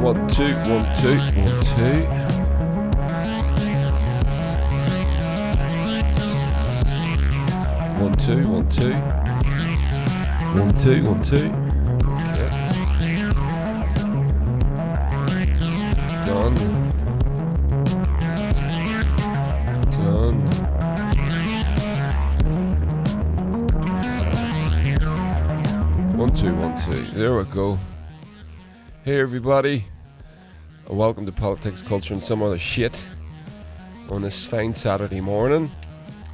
1, 2, 1, 2, 1, 2. One, two, 1, 2. 1, 2, 1, 2. Okay. Done. 1, 2, 1, 2. There we go. Hey everybody, and welcome to Politics, Culture and Some Other Shit on this fine Saturday morning.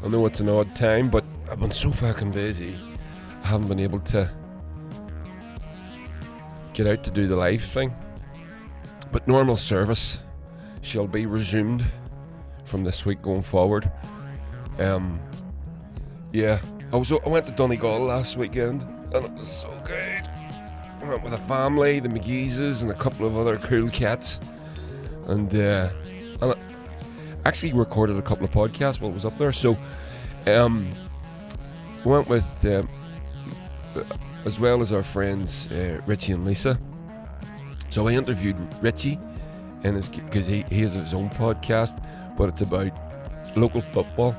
I know it's an odd time, but I've been so fucking busy. I haven't been able to get out to do the live thing. But normal service shall be resumed from this week going forward. I went to Donegal last weekend and it was so good. I went with a family, the McGee's and a couple of other cool cats, and I actually recorded a couple of podcasts while I was up there. So went with as well as our friends Richie and Lisa. So I interviewed Richie, and because he has his own podcast, but it's about local football.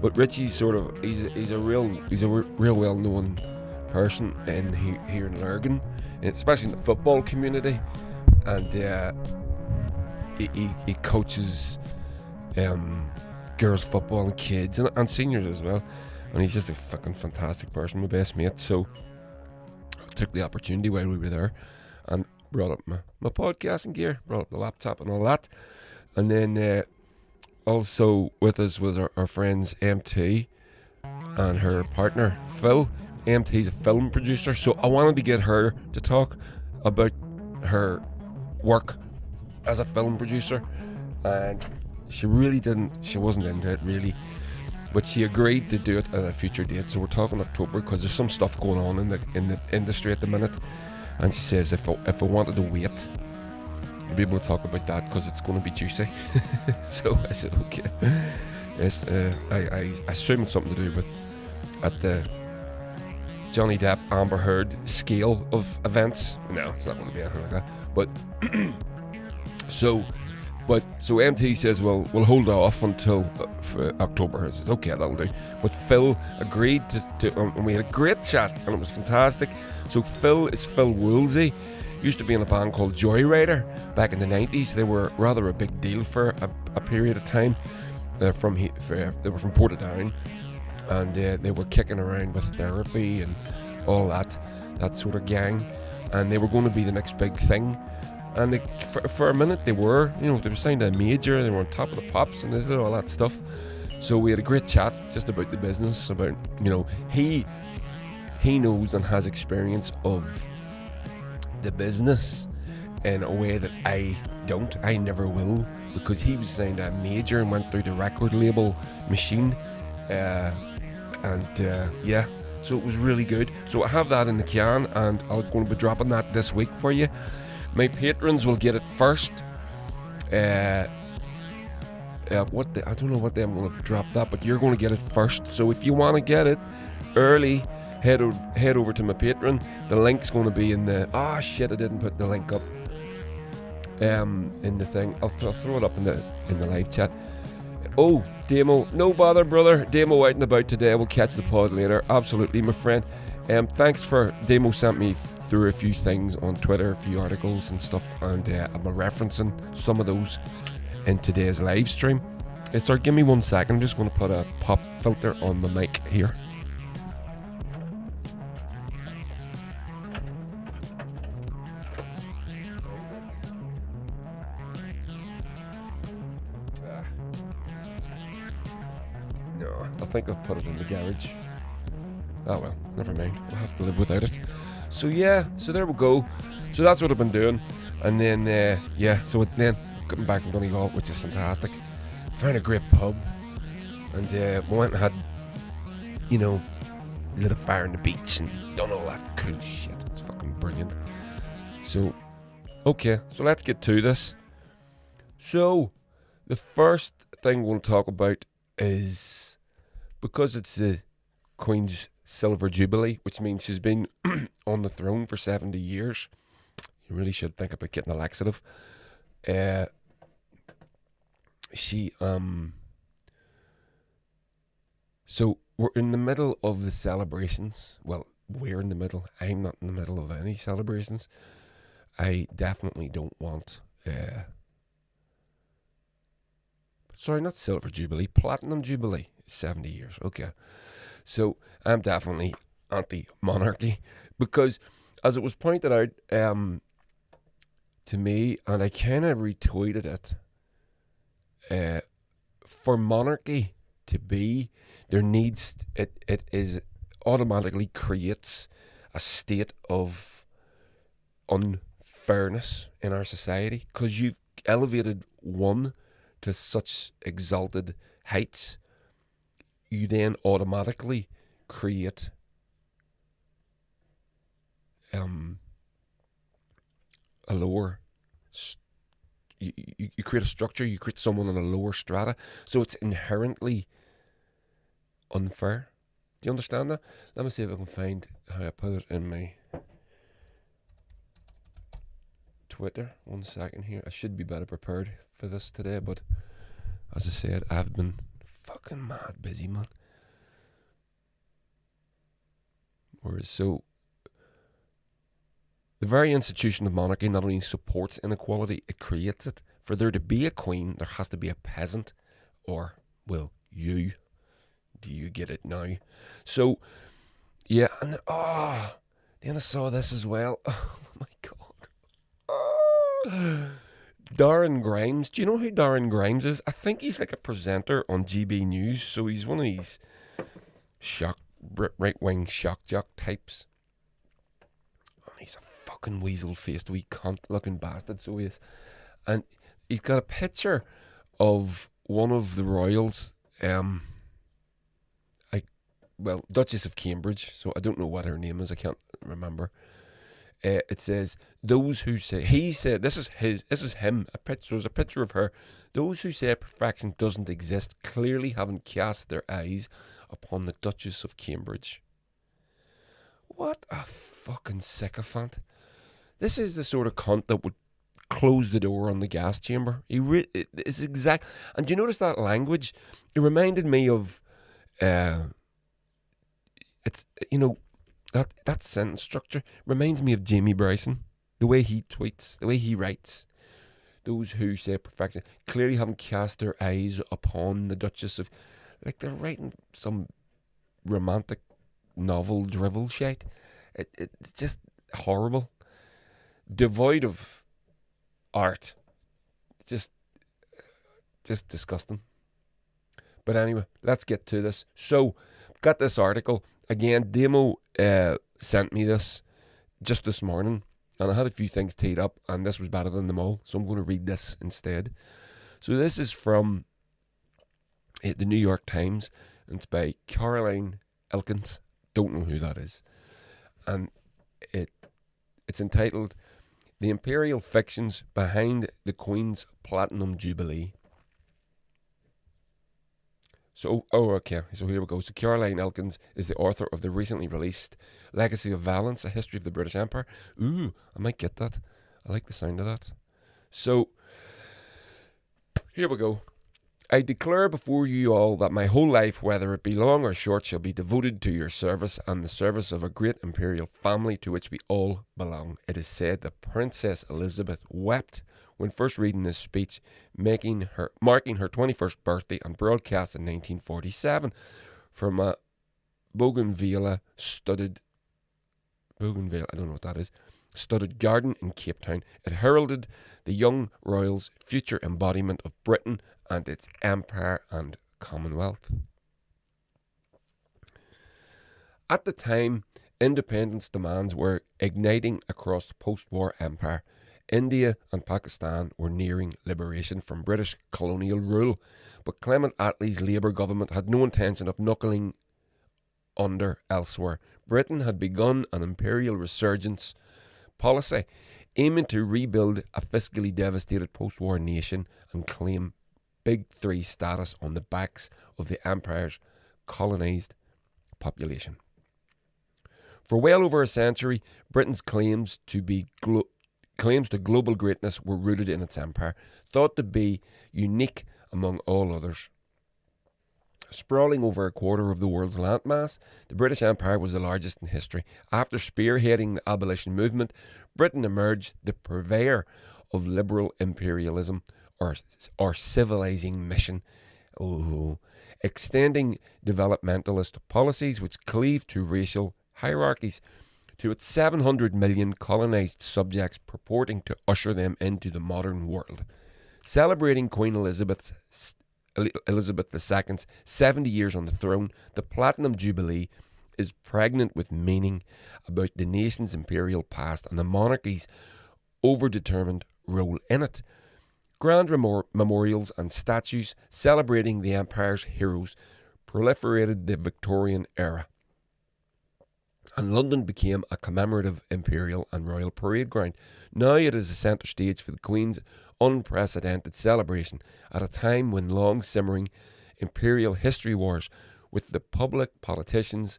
But Richie's he's a real well known person here in Lurgan, especially in the football community, and he coaches girls football and kids and seniors as well, and he's just a fucking fantastic person, my best mate. So I took the opportunity while we were there and brought up my podcasting gear, brought up the laptop and all that, and then also with us was our friends MT and her partner Phil. MT's a film producer, so I wanted to get her to talk about her work as a film producer, and she wasn't into it really, but she agreed to do it at a future date. So we're talking October because there's some stuff going on in the industry at the minute, and she says if I wanted to wait, I'd be able to talk about that because it's going to be juicy. So I said okay. Yes, I assume it's something to do with at the Johnny Depp Amber Heard scale of events. No, it's not going to be anything like that. But so MT says, well, we'll hold off until October. I says, okay, that'll do. But Phil agreed to and we had a great chat, and it was fantastic. So Phil is Phil Woolsey. Used to be in a band called Joyrider back in the 90s. They were rather a big deal for a period of time. They were from Portadown, and they were kicking around with Therapy and all that sort of gang, and they were going to be the next big thing. And for a minute they were signed to a major, they were on top of the pops, and they did all that stuff. So we had a great chat just about the business, about he knows and has experience of the business in a way that I never will, because he was signed to a major and went through the record label machine. So it was really good. So I have that in the can, and I'm going to be dropping that this week for you. My patrons will get it first. I don't know what day I'm going to drop that, but you're going to get it first. So if you want to get it early, head over to my Patreon. The link's going to be in the... I didn't put the link up in the thing. I'll throw it up in the live chat. Oh, Damo, no bother, brother. Damo out and about today. We'll catch the pod later. Absolutely, my friend. Thanks for... Damo sent me through a few things on Twitter, a few articles and stuff, and I'm referencing some of those in today's live stream. Sorry, give me 1 second. I'm just going to put a pop filter on the mic here. No, I think I've put it in the garage. Oh well, never mind. We'll have to live without it. So yeah, so there we go. So that's what I've been doing. And then, so then coming back from Donegal, which is fantastic. Found a great pub. And we went and had, lit a fire on the beach and done all that cool shit. It's fucking brilliant. So, okay, so let's get to this. So, the first thing we'll talk about is, because it's the Queen's Silver Jubilee, which means she's been on the throne for 70 years. You really should think about getting a laxative. So we're in the middle of the celebrations. Well, we're in the middle. I'm not in the middle of any celebrations. I definitely don't want... sorry, not Silver Jubilee. Platinum Jubilee. 70 years. Okay. So I'm definitely anti-monarchy. Because, as it was pointed out to me, and I kind of retweeted it, for monarchy to be, there needs... It is automatically creates a state of unfairness in our society, because you've elevated one to such exalted heights. You then automatically create a lower... You create a structure, you create someone in a lower strata, so it's inherently unfair. Do you understand that? Let me see if I can find how I put it in my Twitter. 1 second here. I should be better prepared for this today, but as I said, I've been fucking mad busy, man. So the very institution of monarchy not only supports inequality, it creates it. For there to be a queen, there has to be a peasant, or, well, you. Do you get it now? So, yeah, and then I saw this as well. Oh my God. Darren Grimes. Do you know who Darren Grimes is? I think he's like a presenter on GB News. So he's one of these right-wing shock jock types. And he's a fucking weasel-faced wee cunt-looking bastard, so he is. And he's got a picture of one of the royals, Duchess of Cambridge, so I don't know what her name is, I can't remember. It says, those who say... He said, this is him, there's a picture of her. Those who say perfection doesn't exist clearly haven't cast their eyes upon the Duchess of Cambridge. What a fucking sycophant. This is the sort of cunt that would close the door on the gas chamber. It's exact... And do you notice that language? It reminded me of... It's, that sentence structure reminds me of Jamie Bryson. The way he tweets, the way he writes. Those who say perfection clearly haven't cast their eyes upon the Duchess of... Like they're writing some romantic novel drivel shit. It's just horrible. Devoid of art. Just disgusting. But anyway, let's get to this. So, got this article. Again, Damo sent me this just this morning, and I had a few things teed up, and this was better than them all, so I'm going to read this instead. So this is from the New York Times, and it's by Caroline Elkins. Don't know who that is. And it's entitled, The Imperial Fictions Behind the Queen's Platinum Jubilee. So here we go. So Caroline Elkins is the author of the recently released Legacy of Valence, A History of the British Empire. Ooh, I might get that. I like the sound of that. So, here we go. I declare before you all that my whole life, whether it be long or short, shall be devoted to your service and the service of a great imperial family to which we all belong. It is said that Princess Elizabeth wept when first reading this speech, marking her 21st birthday and broadcast in 1947 from a studded garden in Cape Town. It heralded the young royal's future embodiment of Britain and its empire and commonwealth. At the time, independence demands were igniting across the post-war empire. India and Pakistan were nearing liberation from British colonial rule, but Clement Attlee's Labour government had no intention of knuckling under elsewhere. Britain had begun an imperial resurgence policy aiming to rebuild a fiscally devastated post-war nation and claim Big Three status on the backs of the empire's colonised population. For well over a century, Britain's claims to be claims to global greatness were rooted in its empire, thought to be unique among all others. Sprawling over a quarter of the world's landmass, the British Empire was the largest in history. After spearheading the abolition movement, Britain emerged the purveyor of liberal imperialism, or civilizing mission. Extending developmentalist policies which cleave to racial hierarchies to its 700 million colonised subjects, purporting to usher them into the modern world. Celebrating Queen Elizabeth II's 70 years on the throne, the Platinum Jubilee is pregnant with meaning about the nation's imperial past and the monarchy's overdetermined role in it. Grand memorials and statues celebrating the empire's heroes proliferated the Victorian era, and London became a commemorative imperial and royal parade ground. Now it is a centre stage for the Queen's unprecedented celebration at a time when long-simmering imperial history wars with the public, politicians,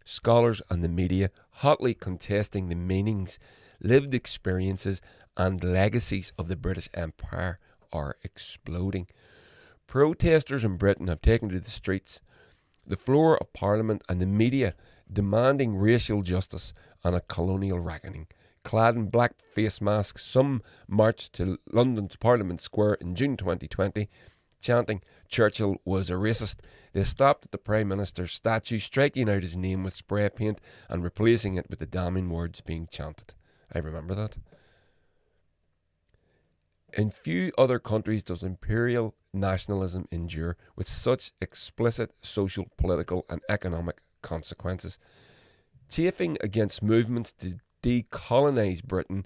scholars and the media hotly contesting the meanings, lived experiences and legacies of the British Empire are exploding. Protesters in Britain have taken to the streets, the floor of Parliament and the media, demanding racial justice and a colonial reckoning. Clad in black face masks, some marched to London's Parliament Square in June 2020, chanting Churchill was a racist. They stopped at the Prime Minister's statue, striking out his name with spray paint and replacing it with the damning words being chanted. I remember that. In few other countries does imperial nationalism endure with such explicit social, political and economic consequences. Chafing against movements to decolonise Britain,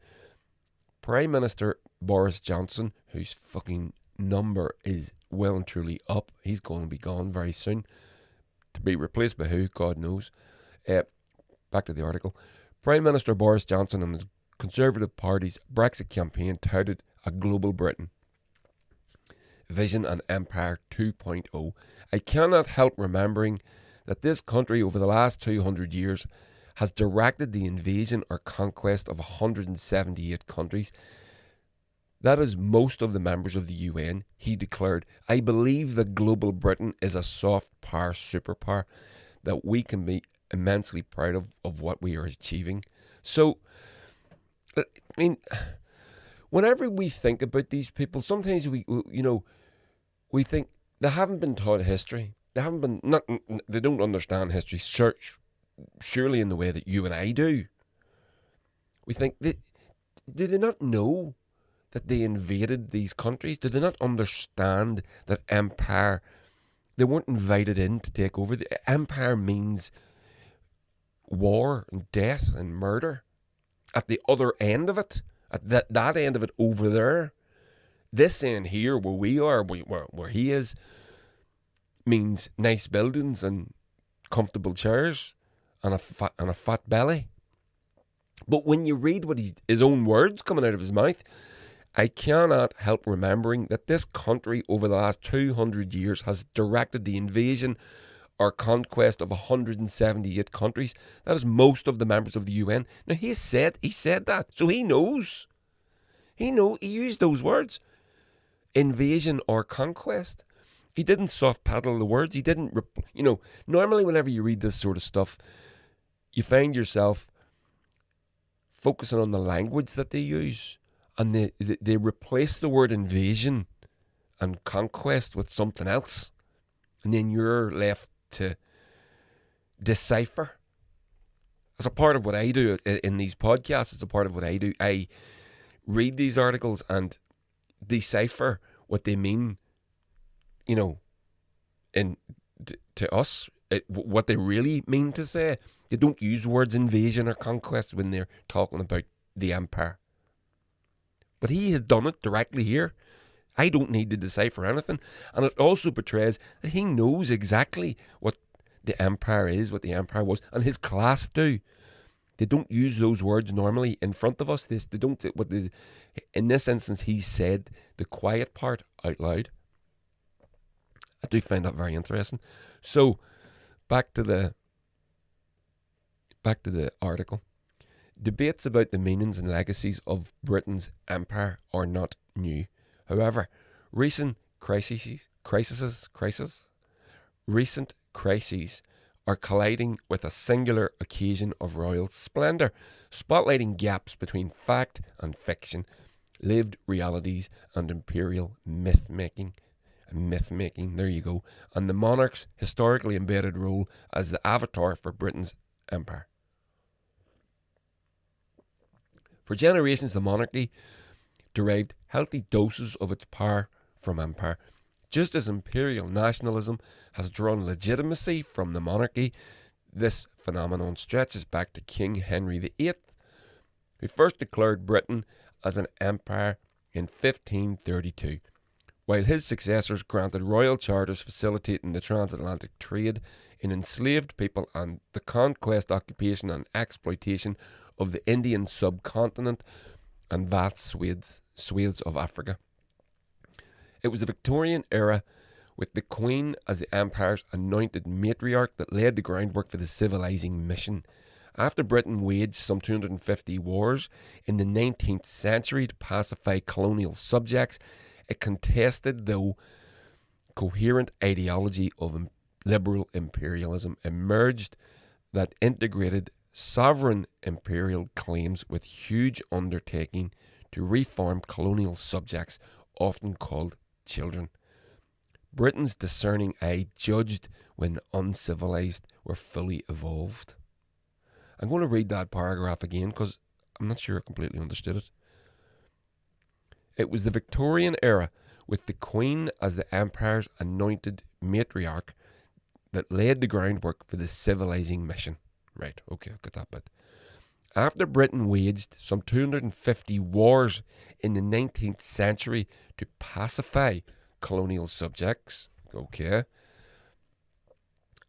Prime Minister Boris Johnson, whose fucking number is well and truly up, he's going to be gone very soon, to be replaced by who, God knows. Back to the article. Prime Minister Boris Johnson and his Conservative Party's Brexit campaign touted a global Britain Vision and Empire 2.0. I cannot help remembering that this country over the last 200 years has directed the invasion or conquest of 178 countries. That is most of the members of the UN, he declared. I believe that global Britain is a soft power superpower that we can be immensely proud of what we are achieving. So, I mean, whenever we think about these people, sometimes we think they haven't been taught history. They don't understand history, surely in the way that you and I do. We think, do they not know that they invaded these countries? Do they not understand that empire, they weren't invited in to take over? The empire means war and death and murder. At the other end of it, at that end of it over there, this end here where we are, where he is, means nice buildings and comfortable chairs and a fat belly. But when you read what his own words coming out of his mouth, I cannot help remembering that this country over the last 200 years has directed the invasion or conquest of 178 countries. That is most of the members of the UN. Now he said that, so he knows. He used those words. Invasion or conquest. He didn't soft pedal the words. He didn't, normally whenever you read this sort of stuff, you find yourself focusing on the language that they use. And they replace the word invasion and conquest with something else. And then you're left to decipher. As a part of what I do in these podcasts, it's a part of what I do. I read these articles and decipher what they mean, to us, what they really mean to say. They don't use words invasion or conquest when they're talking about the empire. But he has done it directly here. I don't need to decipher anything. And it also portrays that he knows exactly what the empire is, what the empire was, and his class do. They don't use those words normally in front of us. They don't. In this instance, he said the quiet part out loud. I do find that very interesting. So, back to the article. Debates about the meanings and legacies of Britain's empire are not new. However, recent crises are colliding with a singular occasion of royal splendour, spotlighting gaps between fact and fiction, lived realities and imperial myth-making, there you go, and the monarch's historically embedded role as the avatar for Britain's empire. For generations, the monarchy derived healthy doses of its power from empire. Just as imperial nationalism has drawn legitimacy from the monarchy, this phenomenon stretches back to King Henry VIII, who first declared Britain as an empire in 1532, while his successors granted royal charters facilitating the transatlantic trade in enslaved people and the conquest, occupation and exploitation of the Indian subcontinent and vast swathes of Africa. It was the Victorian era, with the Queen as the empire's anointed matriarch, that laid the groundwork for the civilising mission. After Britain waged some 250 wars in the 19th century to pacify colonial subjects, it contested, though coherent ideology of liberal imperialism emerged that integrated sovereign imperial claims with huge undertaking to reform colonial subjects, often called children. Britain's discerning eye judged when the uncivilised were fully evolved. I'm going to read that paragraph again because I'm not sure I completely understood it. It was the Victorian era, with the Queen as the empire's anointed matriarch, that laid the groundwork for the civilising mission. Right, okay, I've got that bit. After Britain waged some 250 wars in the 19th century to pacify colonial subjects, okay,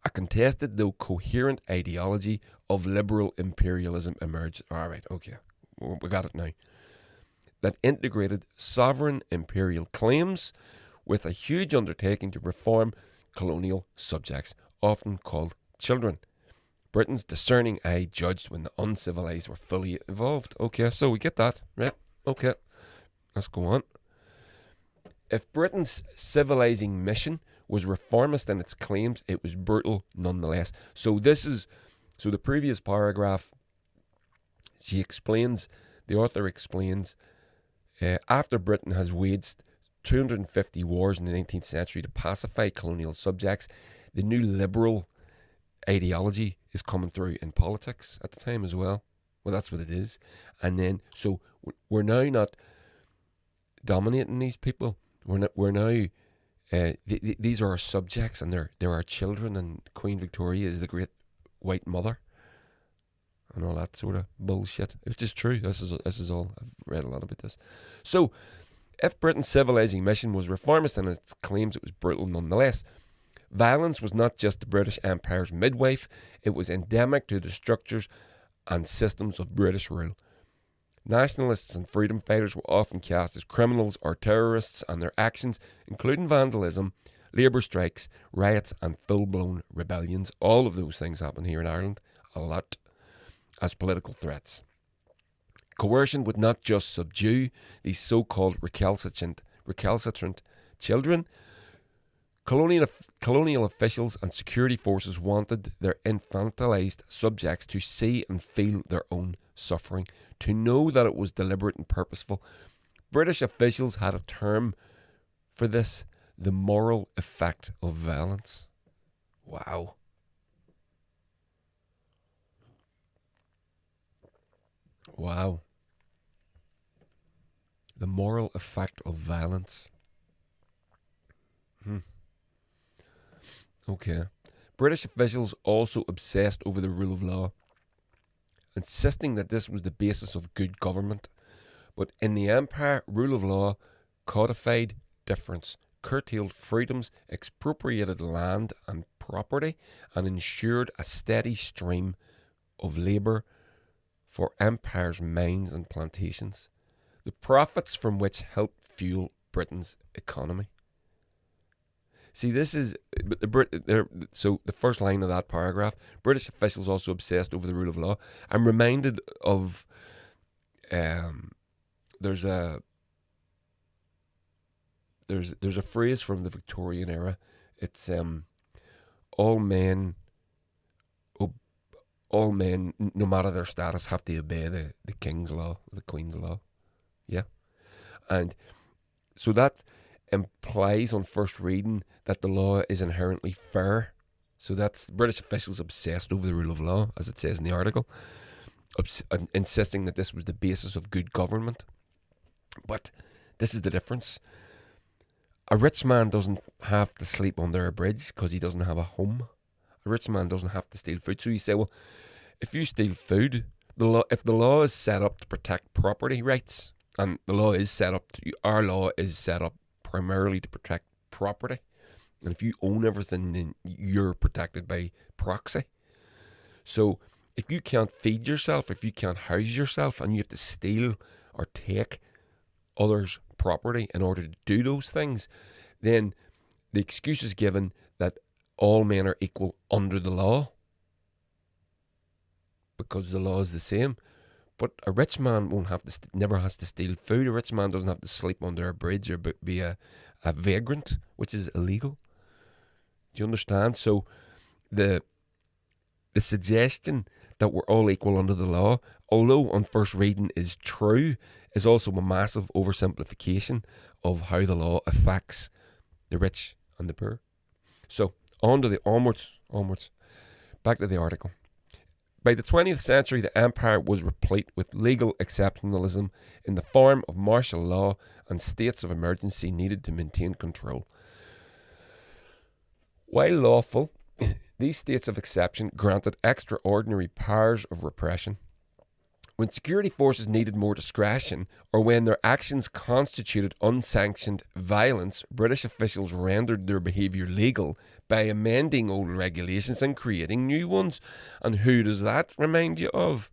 a contested though coherent ideology of liberal imperialism emerged. Alright, okay, we got it now. That integrated sovereign imperial claims with a huge undertaking to reform colonial subjects, often called children. Britain's discerning eye judged when the uncivilised were fully evolved. Okay, so we get that, right? Okay, let's go on. If Britain's civilising mission was reformist in its claims, it was brutal nonetheless. So the previous paragraph, the author explains, after Britain has waged 250 wars in the 19th century to pacify colonial subjects, the new liberal ideology is coming through in politics at the time as well. Well, that's what it is. And then, so we're now not dominating these people. These are our subjects, and they're our children, and Queen Victoria is the great white mother, and all that sort of bullshit. It's just true. This is all. I've read a lot about this. So, if Britain's civilising mission was reformist in its claims, it was brutal nonetheless. Violence was not just the British Empire's midwife, it was endemic to the structures and systems of British rule. Nationalists and freedom fighters were often cast as criminals or terrorists, and their actions, including vandalism, labour strikes, riots and full-blown rebellions, all of those things happen here in Ireland, a lot, as political threats. Coercion would not just subdue these so-called recalcitrant children. Colonial officials and security forces wanted their infantilized subjects to see and feel their own suffering, to know that it was deliberate and purposeful. British officials had a term for this: the moral effect of violence. Wow. Wow. The moral effect of violence. Okay. British officials also obsessed over the rule of law, insisting that this was the basis of good government. But in the Empire, rule of law codified difference, curtailed freedoms, expropriated land and property, and ensured a steady stream of labour for Empire's mines and plantations, the profits from which helped fuel Britain's economy. See, this is so the first line of that paragraph. British officials also obsessed over the rule of law. I'm reminded of there's a phrase from the Victorian era. It's all men, no matter their status, have to obey the king's law, the queen's law. Yeah, and so that implies on first reading that the law is inherently fair. So that's British officials obsessed over the rule of law, as it says in the article, insisting that this was the basis of good government. But this is the difference. A rich man doesn't have to sleep under a bridge because he doesn't have a home. A rich man doesn't have to steal food. So you say, well, if you steal food, if the law is set up to protect property rights, and the law is set up, our law is set up primarily to protect property. And if you own everything, then you're protected by proxy. So if you can't feed yourself, if you can't house yourself, and you have to steal or take others' property in order to do those things, then the excuse is given that all men are equal under the law because the law is the same. But a rich man never has to steal food. A rich man doesn't have to sleep under a bridge or be a vagrant, which is illegal. Do you understand? So the suggestion that we're all equal under the law, although on first reading is true, is also a massive oversimplification of how the law affects the rich and the poor. So onwards, back to the article. By the 20th century, the empire was replete with legal exceptionalism in the form of martial law and states of emergency needed to maintain control. While lawful, these states of exception granted extraordinary powers of repression. When security forces needed more discretion, or when their actions constituted unsanctioned violence, British officials rendered their behaviour legal by amending old regulations and creating new ones. And who does that remind you of?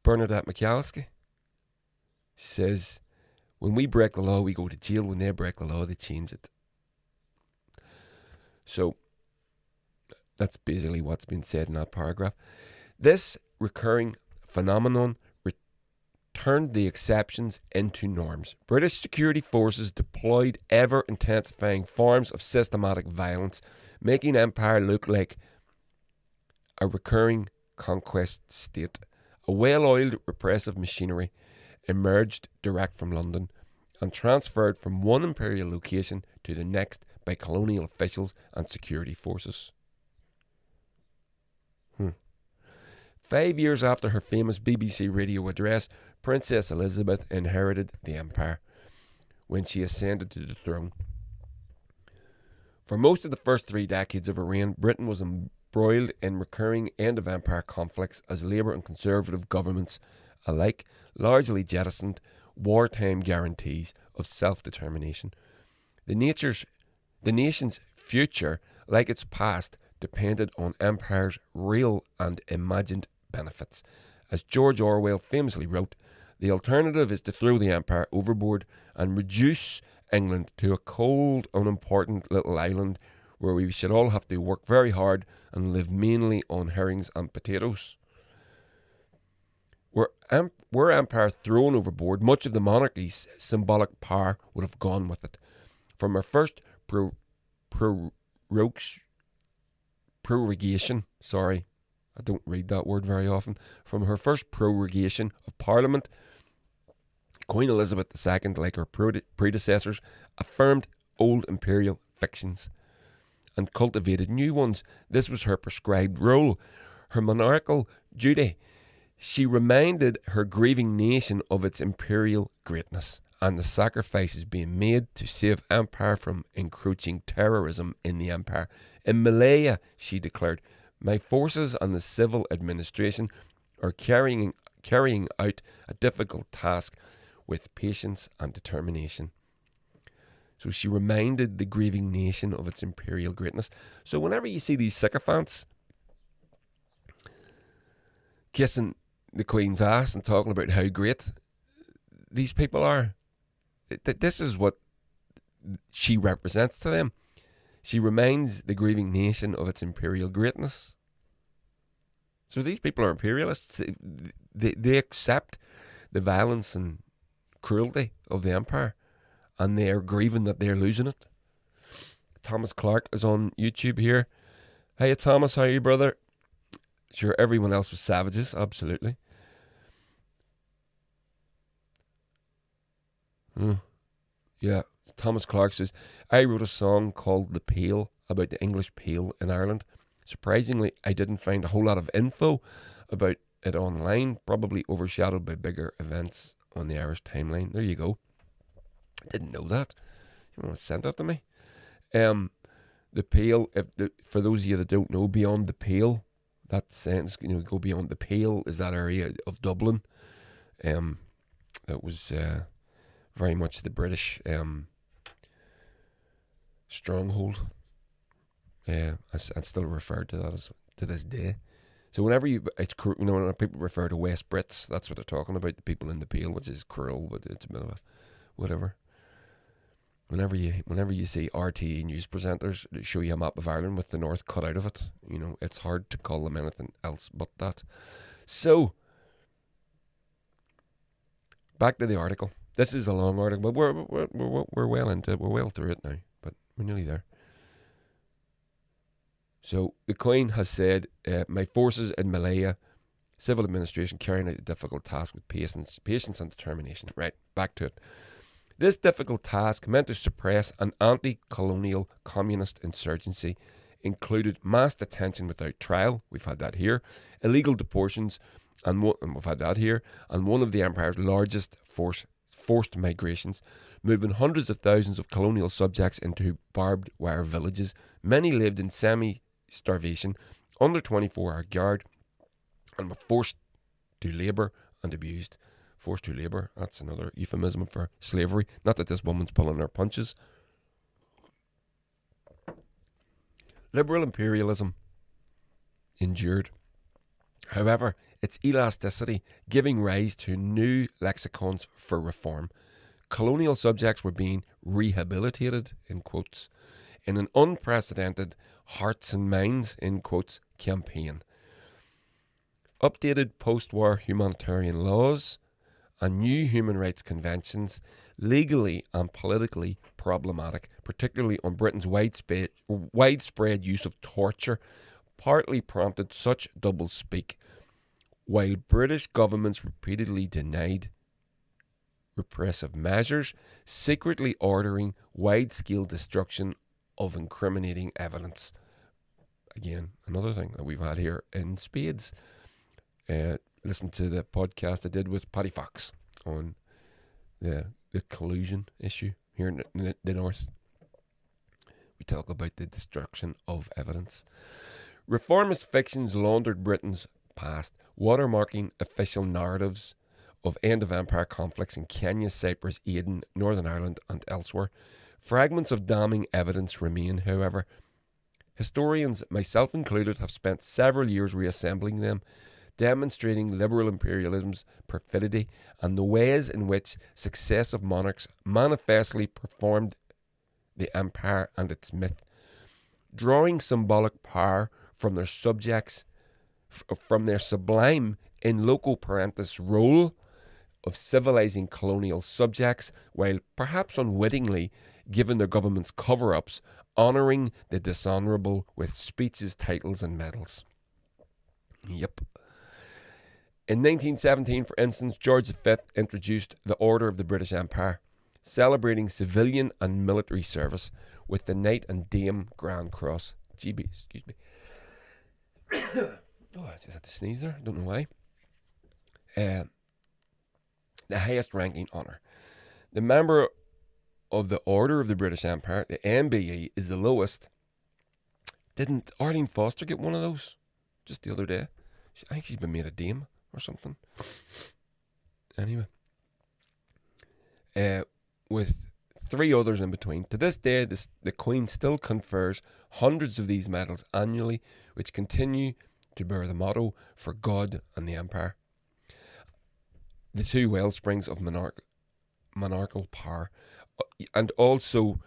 Bernadette McAleavey says, when we break the law, we go to jail. When they break the law, they change it. So that's basically what's been said in that paragraph. This recurring phenomenon turned the exceptions into norms. British security forces deployed ever-intensifying forms of systematic violence, making empire look like a recurring conquest state. A well-oiled repressive machinery emerged direct from London and transferred from one imperial location to the next by colonial officials and security forces. 5 years after her famous BBC radio address, Princess Elizabeth inherited the empire when she ascended to the throne. For most of the first 3 decades of her reign, Britain was embroiled in recurring end-of-empire conflicts as Labour and Conservative governments alike largely jettisoned wartime guarantees of self-determination. The nation's future, like its past, depended on empire's real and imagined benefits. As George Orwell famously wrote, the alternative is to throw the empire overboard and reduce England to a cold, unimportant little island where we should all have to work very hard and live mainly on herrings and potatoes. Were empire thrown overboard, much of the monarchy's symbolic power would have gone with it. From her first prorogation, I don't read that word very often. From her first prorogation of Parliament, Queen Elizabeth II, like her predecessors, affirmed old imperial fictions and cultivated new ones. This was her prescribed role, her monarchical duty. She reminded her grieving nation of its imperial greatness and the sacrifices being made to save empire from encroaching terrorism in the empire. In Malaya, she declared, my forces and the civil administration are carrying out a difficult task with patience and determination. So she reminded the grieving nation of its imperial greatness. So whenever you see these sycophants kissing the Queen's ass and talking about how great these people are, this is what she represents to them. She reminds the grieving nation of its imperial greatness. So these people are imperialists. They accept the violence and cruelty of the empire, and they're grieving that they're losing it. Thomas Clark is on YouTube here. Hey Thomas, how are you, brother? Sure, everyone else was savages, absolutely. Yeah, Thomas Clark says, I wrote a song called The Pale about the English Pale in Ireland. Surprisingly, I didn't find a whole lot of info about it online, probably overshadowed by bigger events on the Irish timeline. There you go. I didn't know that. You want to send that to me? The Pale, for those of you that don't know, beyond the Pale, that sentence, go beyond the Pale is that area of Dublin. That was very much the British stronghold. And still referred to that as to this day. So whenever when people refer to West Brits, that's what they're talking about, the people in the Pale, which is cruel, but it's a bit of a whatever. Whenever you see RTE news presenters show you a map of Ireland with the north cut out of it, it's hard to call them anything else but that. So back to the article. This is a long article, but we're well into it. We're well through it now, but we're nearly there. So the Queen has said, my forces in Malaya, civil administration carrying out a difficult task with patience and determination. Right, back to it. This difficult task, meant to suppress an anti-colonial communist insurgency, included mass detention without trial. We've had that here. Illegal deportations, and we've had that here. And one of the empire's largest forced migrations, moving hundreds of thousands of colonial subjects into barbed wire villages. Many lived in semi-starvation, under 24-hour guard, and were forced to labour and abused. Forced to labour, that's another euphemism for slavery. Not that this woman's pulling her punches. Liberal imperialism endured. However, its elasticity giving rise to new lexicons for reform. Colonial subjects were being rehabilitated, in quotes, in an unprecedented hearts and minds, in quotes, campaign. Updated post-war humanitarian laws and new human rights conventions, legally and politically problematic, particularly on Britain's widespread use of torture, partly prompted such doublespeak, while British governments repeatedly denied repressive measures, secretly ordering wide-scale destruction of incriminating evidence. Again, another thing that we've had here in spades. Listen to the podcast I did with Paddy Fox on the collusion issue here in the north. We talk about the destruction of evidence. Reformist fictions laundered Britain's past, watermarking official narratives of end-of-empire conflicts in Kenya, Cyprus, Aden, Northern Ireland and elsewhere. Fragments of damning evidence remain, however. Historians, myself included, have spent several years reassembling them, demonstrating liberal imperialism's perfidy and the ways in which successive monarchs manifestly performed the empire and its myth, drawing symbolic power from their subjects, from their sublime in loco parentis role of civilizing colonial subjects, while perhaps unwittingly, given their government's cover-ups, honouring the dishonourable with speeches, titles and medals. Yep. In 1917, for instance, George V introduced the Order of the British Empire, celebrating civilian and military service with the Knight and Dame Grand Cross. GB, excuse me. Oh, I just had to sneeze there. Don't know why. The highest ranking honour. The member of the Order of the British Empire, the MBE, is the lowest. Didn't Arlene Foster get one of those just the other day? I think she's been made a dame or something. Anyway. With three others in between. To this day, the Queen still confers hundreds of these medals annually, which continue to bear the motto, for God and the Empire. The two wellsprings of monarchical power, and also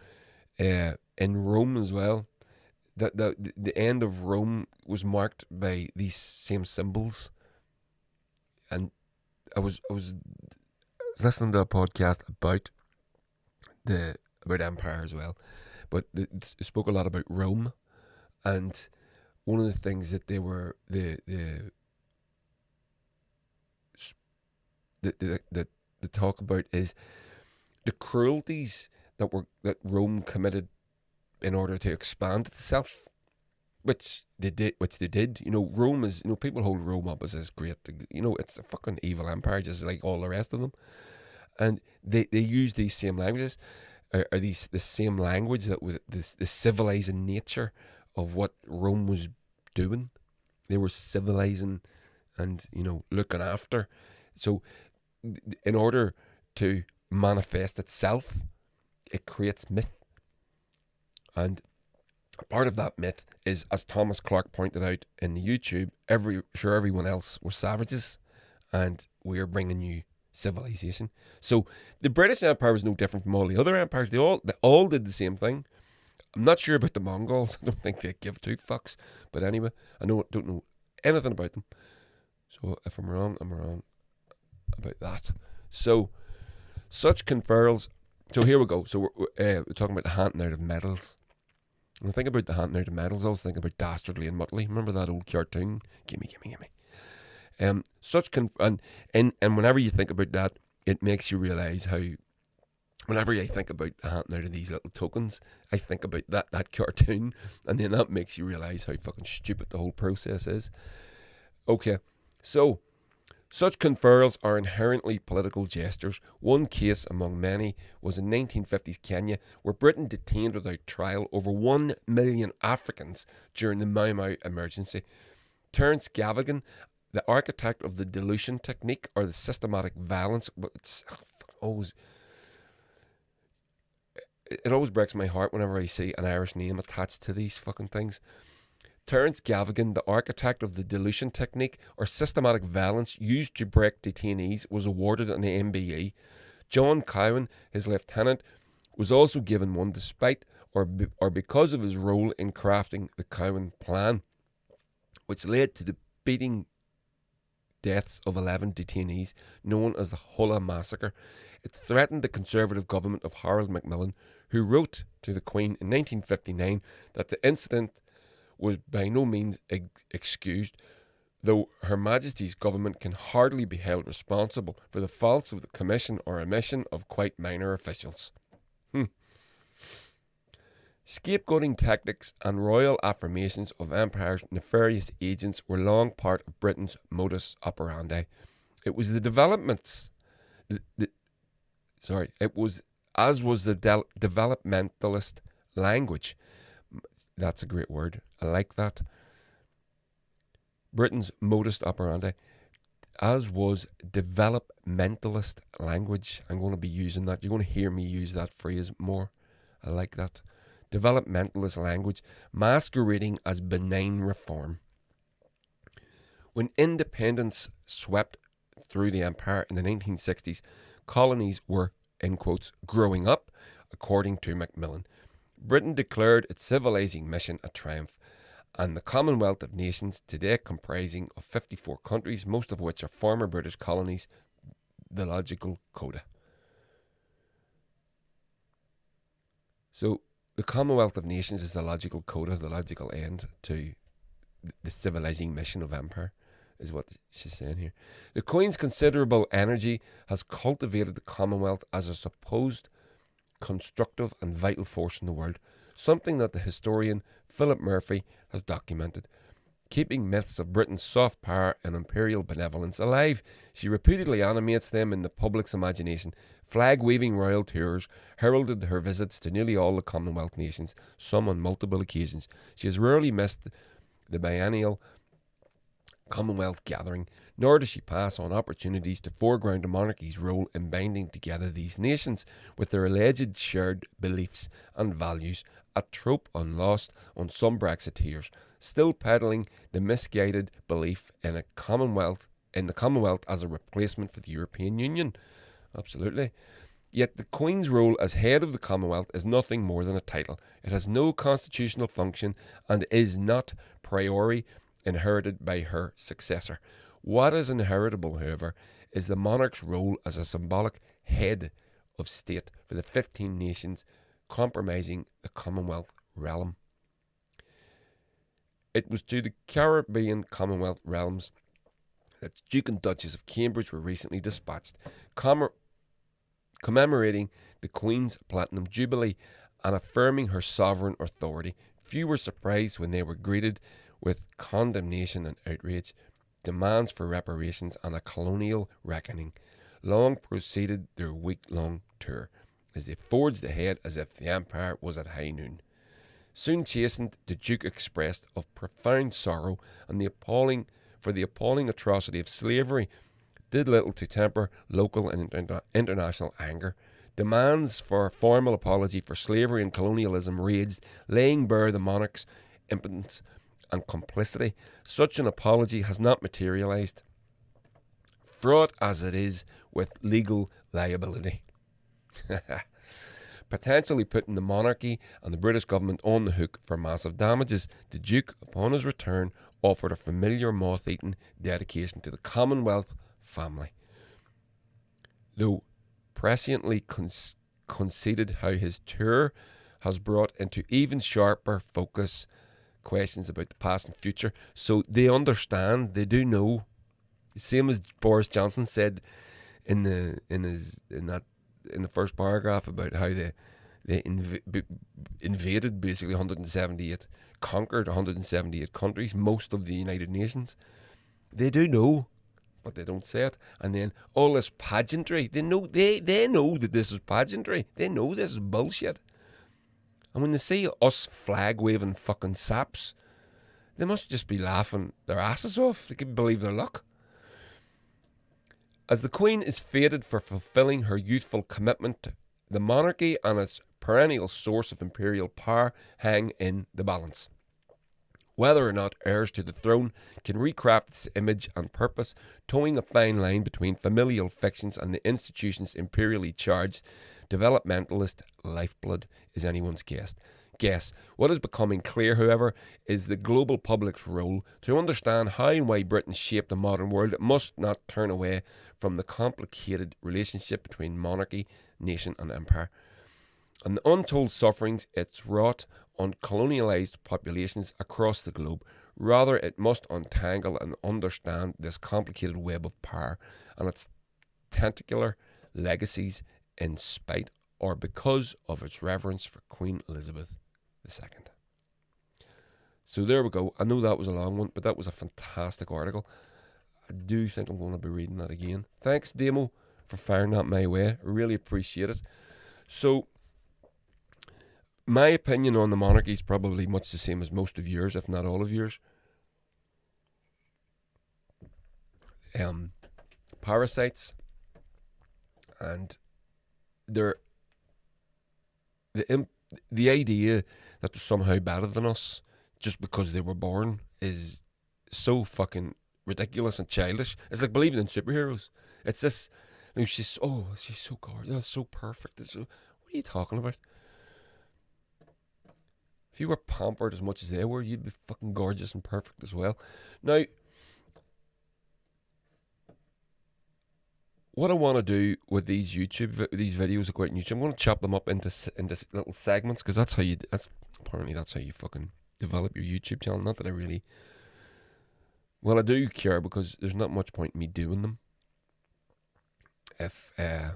in Rome as well. The end of Rome was marked by these same symbols, and I was listening to a podcast about empire as well, but it spoke a lot about Rome, and one of the things that they were the talk about is the cruelties that Rome committed in order to expand itself, which they did. You know, Rome is, you know, people hold Rome up as this great, you know, it's a fucking evil empire, just like all the rest of them. And they use these same languages, or the same language that was the civilizing nature of what Rome was doing. They were civilizing and, you know, looking after. So in order to manifest itself, it creates myth. And part of that myth is, as Thomas Clark pointed out in the YouTube, everyone else were savages, and we are bringing you civilization. So the British Empire was no different from all the other empires. They all did the same thing. I'm not sure about the Mongols. I don't think they give two fucks. But anyway, don't know anything about them. So if I'm wrong, I'm wrong about that. So such conferrals. So here we go. So we're talking about the handing out of medals. When I think about the handing out of medals, I always think about Dastardly and Muttley. Remember that old cartoon? Gimme. And whenever you think about that, it makes you realise how. Whenever I think about handing out of these little tokens, I think about that cartoon, and then that makes you realise how fucking stupid the whole process is. Okay, so such conferrals are inherently political gestures. One case among many was in 1950s Kenya, where Britain detained without trial over 1 million Africans during the Mau Mau emergency. Terence Gavigan, the architect of the dilution technique, or the systematic violence, it always breaks my heart whenever I see an Irish name attached to these fucking things. Terence Gavigan, the architect of the dilution technique, or systematic violence used to break detainees, was awarded an MBE. John Cowan, his lieutenant, was also given one despite or because of his role in crafting the Cowan plan, which led to the beating deaths of 11 detainees, known as the Hulla Massacre. It threatened the Conservative government of Harold Macmillan, who wrote to the Queen in 1959 that the incident was by no means excused, though Her Majesty's government can hardly be held responsible for the faults of the commission or omission of quite minor officials. Scapegoating tactics and royal affirmations of empire's nefarious agents were long part of Britain's modus operandi. It was the developments, as was the developmentalist language. That's a great word. I like that. Britain's modus operandi, as was developmentalist language. I'm going to be using that. You're going to hear me use that phrase more. I like that. Developmentalist language, masquerading as benign reform. When independence swept through the empire in the 1960s, colonies were, in quotes, growing up, according to Macmillan. Britain declared its civilizing mission a triumph, and the Commonwealth of Nations, today comprising of 54 countries, most of which are former British colonies, the logical coda. So, the Commonwealth of Nations is the logical coda, the logical end to the civilizing mission of empire, is what she's saying here. The Queen's considerable energy has cultivated the Commonwealth as a supposed constructive and vital force in the world, something that the historian Philip Murphy has documented. Keeping myths of Britain's soft power and imperial benevolence alive, she repeatedly animates them in the public's imagination. Flag-waving royal tours heralded her visits to nearly all the Commonwealth nations, some on multiple occasions. She has rarely missed the biennial Commonwealth gathering, nor does she pass on opportunities to foreground the monarchy's role in binding together these nations with their alleged shared beliefs and values, a trope unlost on some Brexiteers, still peddling the misguided belief in the Commonwealth as a replacement for the European Union. Absolutely. Yet the Queen's role as head of the Commonwealth is nothing more than a title. It has no constitutional function and is not priori inherited by her successor. What is inheritable, however, is the monarch's role as a symbolic head of state for the 15 nations comprising the Commonwealth realm. It was to the Caribbean Commonwealth realms that Duke and Duchess of Cambridge were recently dispatched, commemorating the Queen's Platinum Jubilee and affirming her sovereign authority. Few were surprised when they were greeted with condemnation and outrage. Demands for reparations and a colonial reckoning long proceeded their week-long tour, as they forged ahead as if the empire was at high noon. Soon chastened, the Duke expressed of profound sorrow and the appalling atrocity of slavery did little to temper local and international anger. Demands for a formal apology for slavery and colonialism raged, laying bare the monarch's impotence and complicity. Such an apology has not materialised, fraught as it is with legal liability, potentially putting the monarchy and the British government on the hook for massive damages. The Duke, upon his return, offered a familiar moth-eaten dedication to the Commonwealth family, though presciently conceded how his tour has brought into even sharper focus questions about the past and future. So they understand, they do know. Same as Boris Johnson said in the first paragraph about how they invaded basically 178, conquered 178 countries, most of the United Nations. They do know, but they don't say it. And then all this pageantry, they know that this is pageantry. They know this is bullshit. And when they see us flag-waving fucking saps, they must just be laughing their asses off. They can't believe their luck. As the Queen is fated for fulfilling her youthful commitment, the monarchy and its perennial source of imperial power hang in the balance. Whether or not heirs to the throne can recraft its image and purpose, towing a fine line between familial fictions and the institution's imperially charged developmentalist lifeblood, is anyone's guess. What is becoming clear, however, is the global public's role. To understand how and why Britain shaped the modern world, it must not turn away from the complicated relationship between monarchy, nation and empire, and the untold sufferings it's wrought on colonialised populations across the globe. Rather, it must untangle and understand this complicated web of power and its tentacular legacies in spite or because of its reverence for Queen Elizabeth II. So there we go. I know that was a long one, but that was a fantastic article. I do think I'm going to be reading that again. Thanks, Damo, for firing that my way. I really appreciate it. So, my opinion on the monarchy is probably much the same as most of yours, if not all of yours. Parasites, and they're the idea that they're somehow better than us just because they were born is so fucking ridiculous and childish. It's like believing in superheroes. It's this, you know, she's so gorgeous, so perfect. What are you talking about? If you were pampered as much as they were, you'd be fucking gorgeous and perfect as well. Now, what I want to do with these videos that go out on YouTube, I'm going to chop them up into little segments, because that's how you fucking develop your YouTube channel. Not that I really, well, I do care, because there's not much point in me doing them if I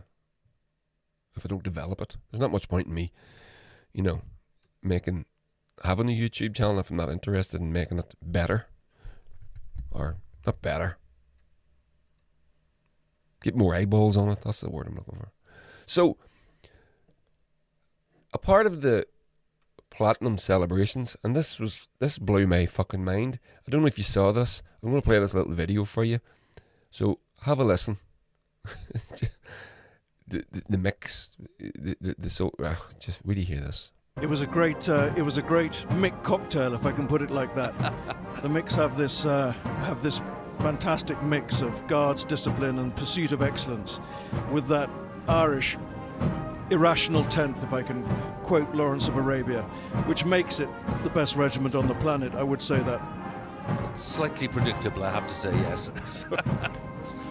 don't develop it. There's not much point in me, having a YouTube channel if I'm not interested in making it better, or not better. Get more eyeballs on it. That's the word I'm looking for. So, a part of the platinum celebrations, and this blew my fucking mind. I don't know if you saw this. I'm going to play this little video for you. So have a listen. the mix, just really hear this. It was a great Mick cocktail, if I can put it like that. The Micks have this fantastic mix of guards, discipline and pursuit of excellence with that Irish irrational 10th, if I can quote Lawrence of Arabia, which makes it the best regiment on the planet. I would say that. It's slightly predictable, I have to say, yes.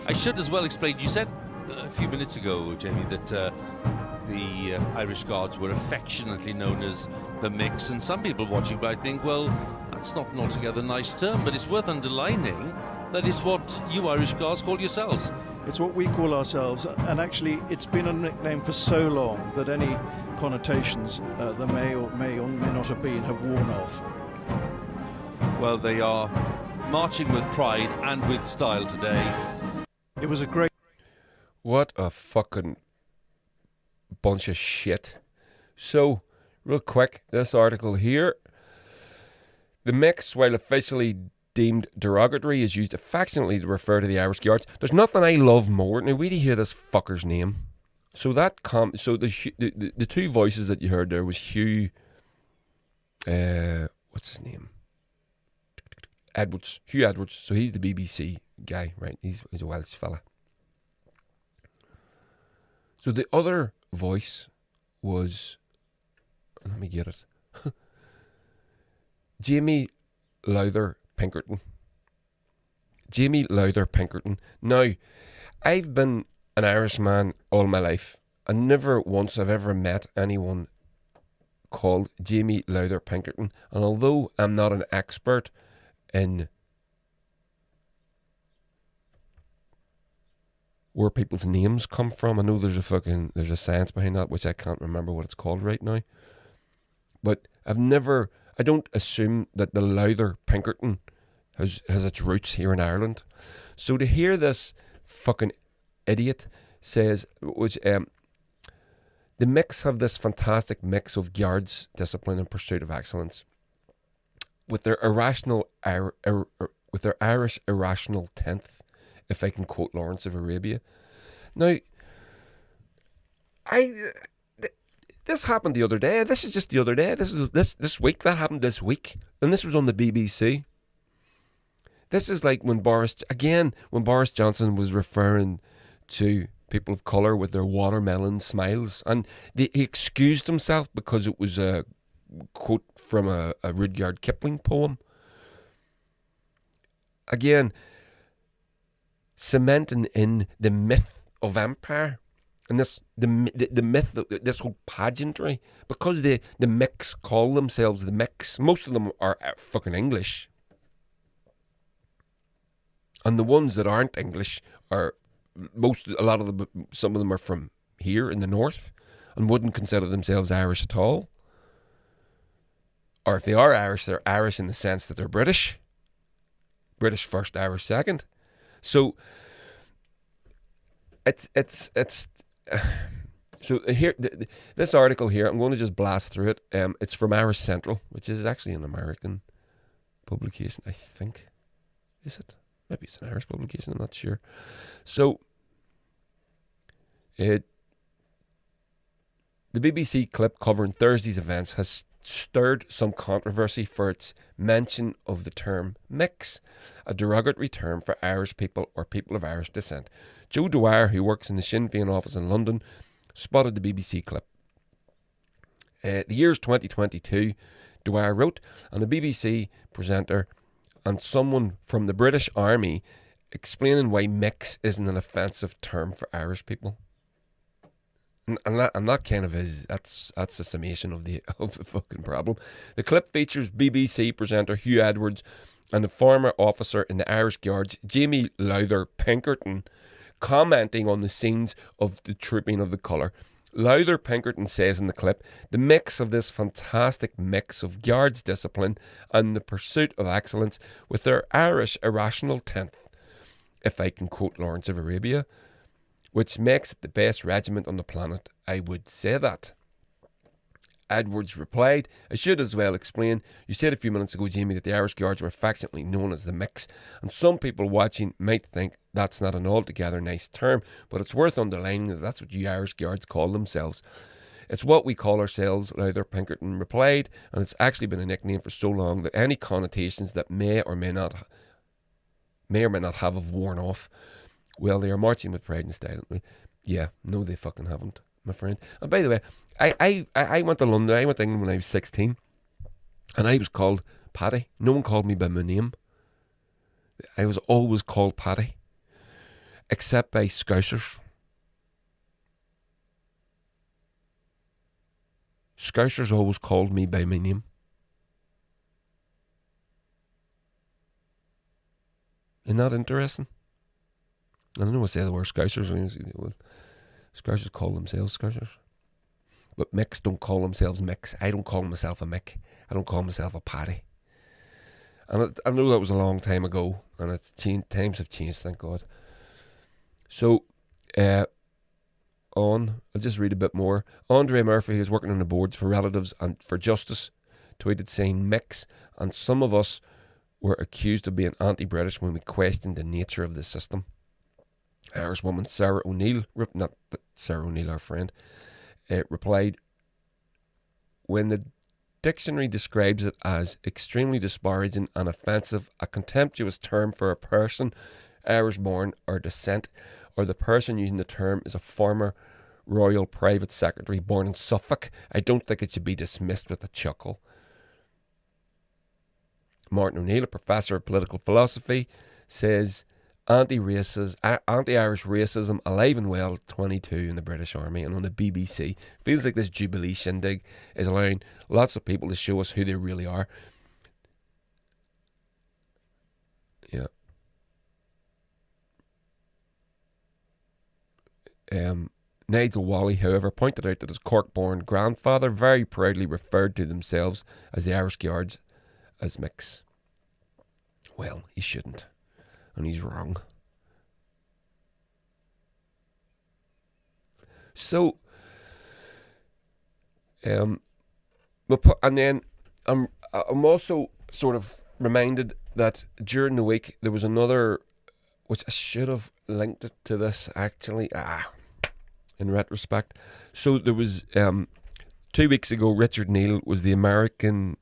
I should as well explain, you said a few minutes ago, Jamie, that the Irish Guards were affectionately known as the Mix, and some people watching might think, well, that's not an altogether nice term, but it's worth underlining that is what you Irish Guards call yourselves. It's what we call ourselves, and actually it's been a nickname for so long that any connotations there may or may not have been have worn off. Well, they are marching with pride and with style today. It was a great... What a fucking bunch of shit. So, real quick, this article here. The Mix, while officially deemed derogatory, is used affectionately to refer to the Irish Guards. There's nothing I love more. Now, where do you hear this fucker's name? So the two voices that you heard there was Hugh... what's his name? Edwards. Hugh Edwards. So he's the BBC guy, right? He's a Welsh fella. So the other voice was... Let me get it. Jamie Lowther Pinkerton. Jamie Lowther Pinkerton. Now, I've been an Irishman all my life, and never once have ever met anyone called Jamie Lowther Pinkerton. And although I'm not an expert in where people's names come from, I know there's a science behind that, which I can't remember what it's called right now. But I don't assume that the Lowther Pinkerton has its roots here in Ireland. So to hear this fucking idiot says, which the Mix have this fantastic mix of guards, discipline and pursuit of excellence, with their Irish irrational 10th, if I can quote Lawrence of Arabia. Now, this happened the other day. This is just the other day. This week. That happened this week, and this was on the BBC. This is like when Boris Johnson was referring to people of colour with their watermelon smiles, and he excused himself because it was a quote from a Rudyard Kipling poem. Again, cementing in the myth of empire, and the myth, this whole pageantry, because the Mix call themselves the Mix. Most of them are fucking English, and the ones that aren't English are some of them are from here in the north and wouldn't consider themselves Irish at all. Or if they are Irish, they're Irish in the sense that they're British. British first, Irish second. So it's so here this article here, I'm going to just blast through it. It's from Irish Central, which is actually an American publication, I think. Is it? Maybe it's an Irish publication, I'm not sure. So the BBC clip covering Thursday's events has stirred some controversy for its mention of the term Mix, a derogatory term for Irish people or people of Irish descent. Joe Dwyer, who works in the Sinn Féin office in London, spotted the BBC clip. The year's 2022, Dwyer wrote, and a BBC presenter and someone from the British Army explaining why Mix isn't an offensive term for Irish people. And that kind of is, that's a summation of the fucking problem. The clip features BBC presenter Hugh Edwards and the former officer in the Irish Guards, Jamie Lowther Pinkerton, commenting on the scenes of the trooping of the colour. Lowther Pinkerton says in the clip, the mix of this fantastic mix of Guards discipline and the pursuit of excellence with their Irish irrational 10th, if I can quote Lawrence of Arabia, which makes it the best regiment on the planet. I would say that. Edwards replied, I should as well explain, you said a few minutes ago, Jamie, that the Irish Guards were affectionately known as the Mix, and some people watching might think that's not an altogether nice term, but it's worth underlining that that's what you Irish Guards call themselves. It's what we call ourselves, Lowther Pinkerton replied, and it's actually been a nickname for so long that any connotations that may or may not have worn off. Well, they are marching with pride and style. Yeah, no, they fucking haven't. my friend. And by the way, I went to London. I went to England when I was 16, and I was called Paddy. No one called me by my name. I was always called Paddy, except by Scousers. Scousers always called me by my name. Isn't that interesting? I don't know what to say the word Scousers. Well, Scousers call themselves Scousers. But Micks don't call themselves Micks. I don't call myself a Mick. I don't call myself a Paddy. And I know that was a long time ago, and it's times have changed, thank God. So, I'll just read a bit more. Andre Murphy, who's working on the boards for Relatives and for Justice, tweeted saying, Micks and some of us were accused of being anti-British when we questioned the nature of the system. Irish woman Sarah O'Neill, not Sarah O'Neill, our friend, replied, when the dictionary describes it as extremely disparaging and offensive, a contemptuous term for a person Irish-born or descent, or the person using the term is a former royal private secretary born in Suffolk, I don't think it should be dismissed with a chuckle. Martin O'Neill, a professor of political philosophy, says anti-Irish racism alive and well at 22 in the British Army. And on the BBC, feels like this Jubilee shindig is allowing lots of people to show us who they really are. Yeah. Nigel Wally, however, pointed out that his Cork-born grandfather very proudly referred to themselves as the Irish Guards as Micks. Well, he shouldn't, and he's wrong. So, and then I'm also sort of reminded that during the week there was another, which I should have linked it to this actually. In retrospect, so there was 2 weeks ago. Richard Neal was the American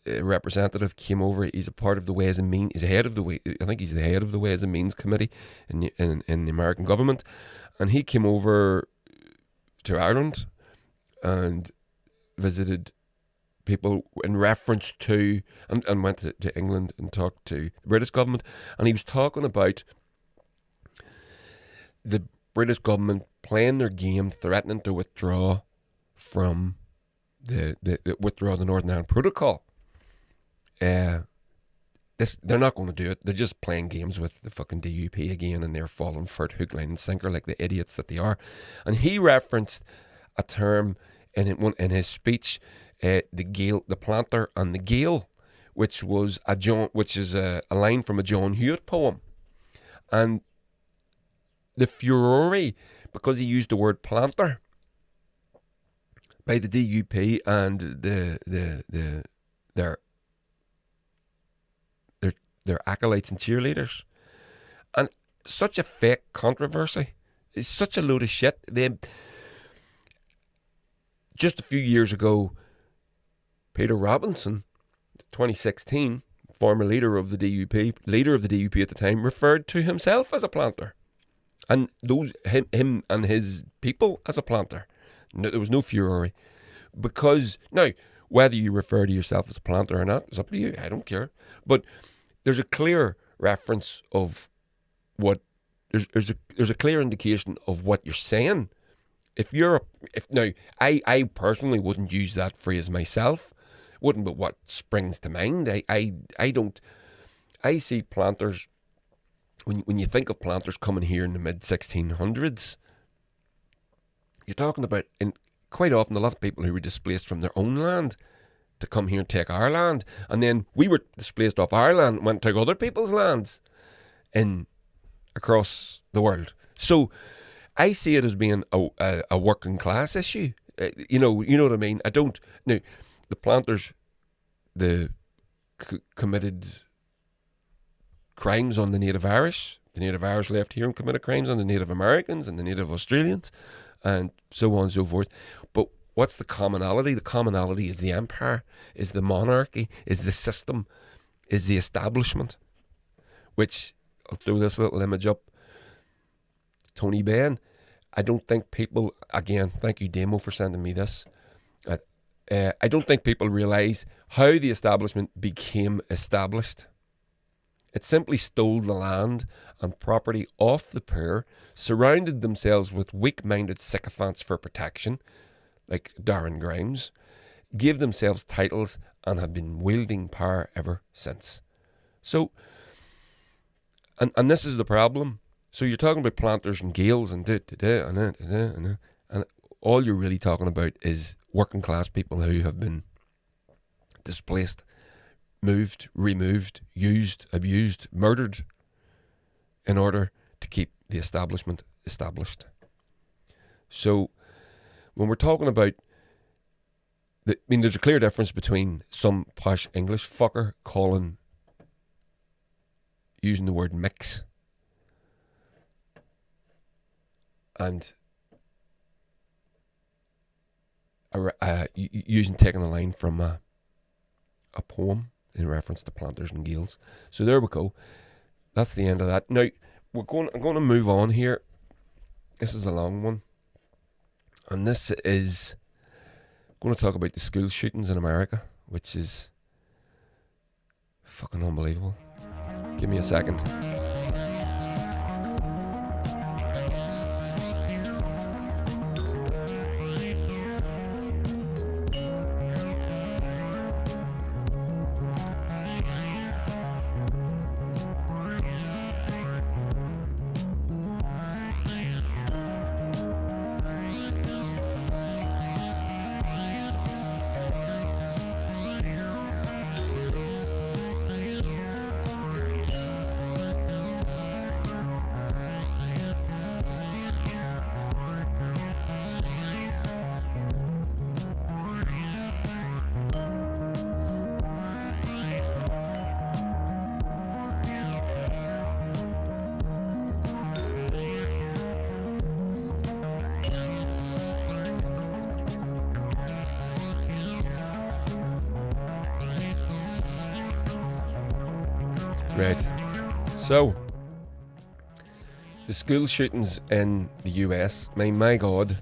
representative, came over. He's a part of the Ways and Means. He's head of the I think he's the head of the Ways and Means Committee in the American government, and he came over to Ireland and visited people in reference to and went to England and talked to the British government, and he was talking about the British government playing their game, threatening to withdraw from the Northern Ireland Protocol. They're not going to do it. They're just playing games with the fucking DUP again, and they're falling for it hook, line, and sinker like the idiots that they are. And he referenced a term in his speech, the planter and the Gael, which is a line from a John Hewitt poem, and the furore, because he used the word planter by the DUP and their acolytes and cheerleaders, and such a fake controversy. It's such a load of shit. Just a few years ago, Peter Robinson, 2016, former leader of the DUP at the time, referred to himself as a planter. And him and his people as a planter. No, there was no furore. Because, now, whether you refer to yourself as a planter or not, it's up to you. I don't care. But there's a clear reference of what, there's a clear indication of what you're saying. I personally wouldn't use that phrase myself. Wouldn't, but what springs to mind? I see planters. When you think of planters coming here in the mid-1600s, you're talking about, quite often, a lot of people who were displaced from their own land to come here and take our land. And then we were displaced off our land and went and took other people's lands across the world. So I see it as being a working class issue. You know what I mean? The planters, committed crimes on the Native Irish. The Native Irish left here and committed crimes on the Native Americans and the Native Australians, and so on and so forth. But what's the commonality? The commonality is the empire, is the monarchy, is the system, is the establishment. Which, I'll throw this little image up. Tony Benn, I don't think people, again, thank you Damo for sending me this, I don't think people realise how the establishment became established. It simply stole the land and property off the poor, surrounded themselves with weak-minded sycophants for protection, like Darren Grimes, gave themselves titles and have been wielding power ever since. So, and this is the problem. So you're talking about planters and gales and and all you're really talking about is working class people who have been displaced, moved, removed, used, abused, murdered in order to keep the establishment established. So when we're talking about, there's a clear difference between some posh English fucker using the word mix and taking a line from a poem in reference to planters and gales. So there we go. That's the end of that. Now I'm going to move on here. This is a long one, and this is going to talk about the school shootings in America, which is fucking unbelievable. Give me a second. Right. So, the school shootings in the US, my God,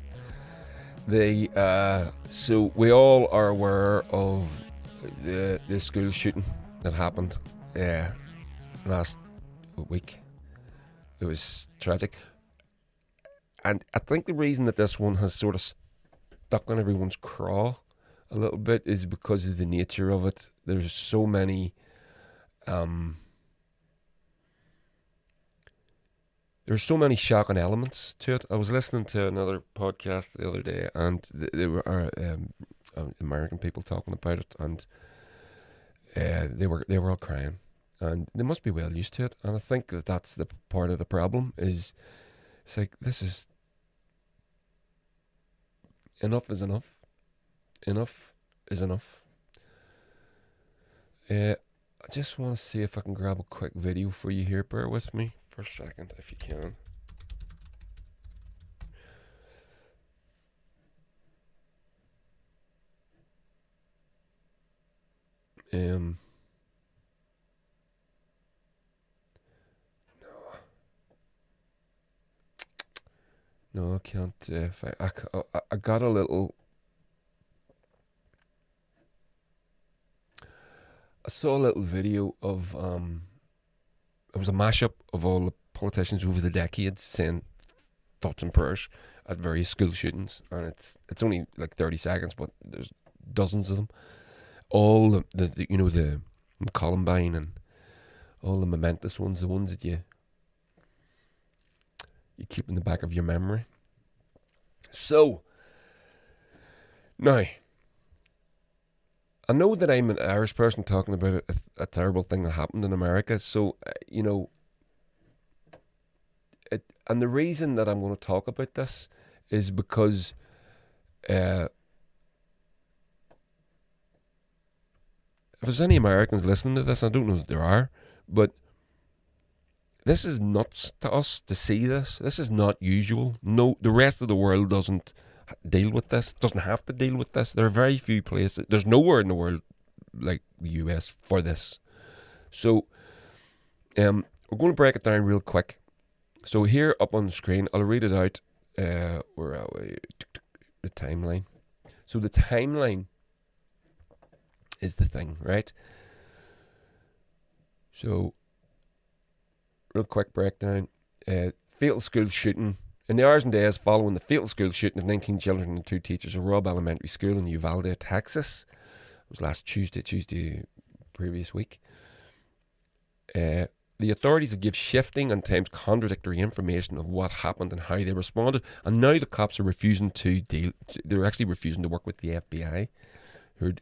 so we all are aware of the school shooting that happened last week. It was tragic. And I think the reason that this one has sort of stuck on everyone's craw a little bit is because of the nature of it. There's so many there's so many shocking elements to it. I was listening to another podcast the other day, and there were American people talking about it, and they were all crying, and they must be well used to it. And I think that's the part of the problem is, it's like, this is enough is enough. Enough is enough. I just want to see if I can grab a quick video for you here. Bear with me for a second, if you can. No, I can't. I got a little. I saw a little video of it was a mashup of all the politicians over the decades saying thoughts and prayers at various school shootings, and it's only like 30 seconds, but there's dozens of them. All the you know, the Columbine and all the momentous ones, the ones that you keep in the back of your memory. So now, I know that I'm an Irish person talking about a terrible thing that happened in America. So, you know, and the reason that I'm going to talk about this is because if there's any Americans listening to this, I don't know that there are, but this is nuts to us to see this. This is not usual. No, the rest of the world doesn't deal with this, doesn't have to deal with this. There are very few places, there's nowhere in the world like the US for this. So we're going to break it down real quick. So here up on the screen, I'll read it out. Where are we? The timeline. So the timeline is the thing, right? So, real quick breakdown. Fatal school shooting. In the hours and days following the fatal school shooting of 19 children and 2 teachers at Robb Elementary School in Uvalde, Texas. It was last Tuesday previous week. The authorities have given shifting and times contradictory information of what happened and how they responded. And now the cops are refusing to deal. They're actually refusing to work with the FBI, who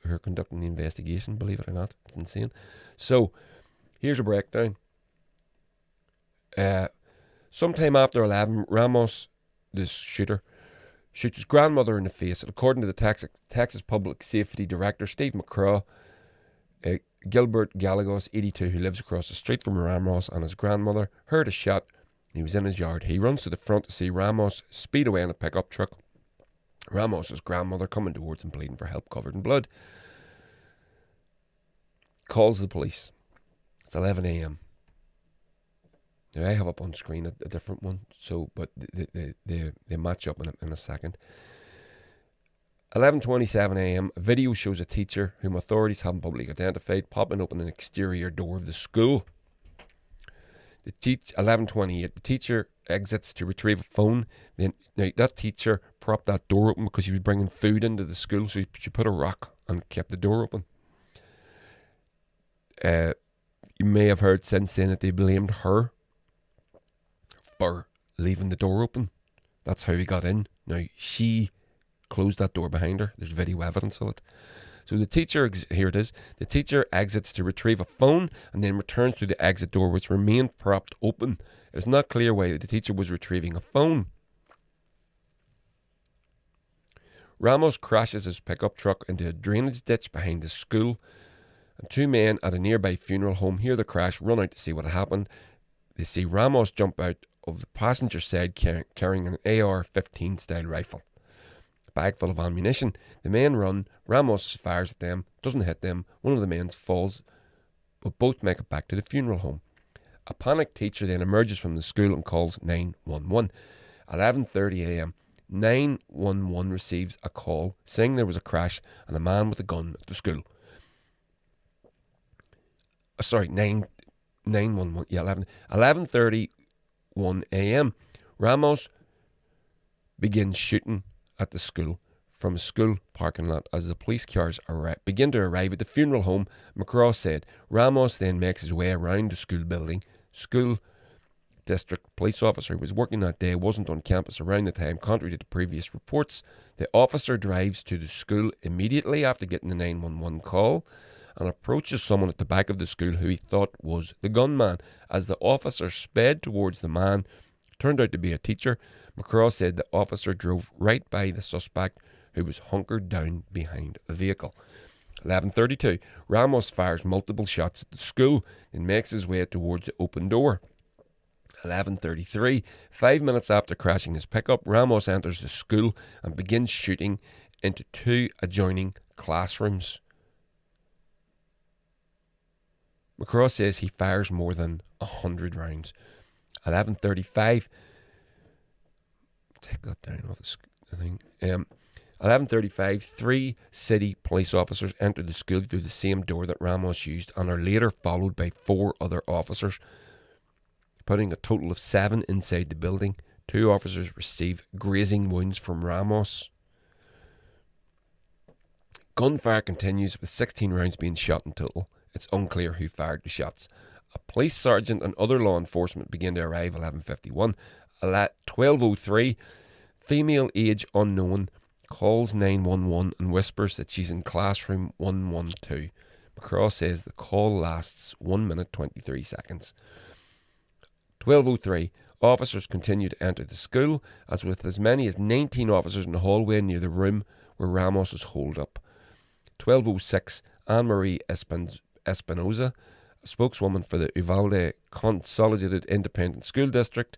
are conducting the investigation, believe it or not. It's insane. So, here's a breakdown. Sometime after 11, Ramos, this shooter, shoots his grandmother in the face. And according to the Texas Public Safety Director, Steve McCraw, Gilbert Gallegos, 82, who lives across the street from Ramos, and his grandmother, heard a shot. He was in his yard. He runs to the front to see Ramos speed away in a pickup truck. Ramos' grandmother coming towards him, bleeding for help, covered in blood. Calls the police. It's 11 a.m. Now, I have up on screen a different one, so but they match up in a second. 11:27 a.m. A video shows a teacher, whom authorities haven't publicly identified, popping open an exterior door of the school. 11:28. The teacher exits to retrieve a phone. Now that teacher propped that door open because he was bringing food into the school, so she put a rock and kept the door open. You may have heard since then that they blamed her for leaving the door open. That's how he got in. Now she closed that door behind her. There's video evidence of it. So the teacher, here it is. The teacher exits to retrieve a phone and then returns through the exit door, which remained propped open. It is not clear why the teacher was retrieving a phone. Ramos crashes his pickup truck into a drainage ditch behind the school, and 2 men at a nearby funeral home hear the crash, run out to see what happened. They see Ramos jump out of the passenger side carrying an AR-15 style rifle. Bag full of ammunition. The men run. Ramos fires at them, doesn't hit them. One of the men falls, but both make it back to the funeral home. A panicked teacher then emerges from the school and calls 911. 11:30 a.m. 911 receives a call saying there was a crash and a man with a gun at the school. 911. Yeah, 11:31 a.m. Ramos begins shooting at the school from a school parking lot as the police cars begin to arrive at the funeral home. McCraw said Ramos then makes his way around the school building. School district police officer who was working that day wasn't on campus around the time, contrary to the previous reports. The officer drives to the school immediately after getting the 911 call and approaches someone at the back of the school who he thought was the gunman. As the officer sped towards the man, turned out to be a teacher. McCraw said the officer drove right by the suspect, who was hunkered down behind a vehicle. 11:32. Ramos fires multiple shots at the school and makes his way towards the open door. 11:33. 5 minutes after crashing his pickup, Ramos enters the school and begins shooting into 2 adjoining classrooms. McCraw says he fires more than 100 rounds. 11:35. Take that down off the thing. 11:35. 3 city police officers enter the school through the same door that Ramos used and are later followed by 4 other officers, putting a total of 7 inside the building. 2 officers receive grazing wounds from Ramos. Gunfire continues with 16 rounds being shot in total. It's unclear who fired the shots. A police sergeant and other law enforcement begin to arrive 11:51. At 12:03, female age unknown calls 911 and whispers that she's in classroom 112. McCraw says the call lasts 1 minute 23 seconds. 12:03, officers continue to enter the school, as with as many as 19 officers in the hallway near the room where Ramos was holed up. 12:06, Anne-Marie Espinoza, a spokeswoman for the Uvalde Consolidated Independent School District,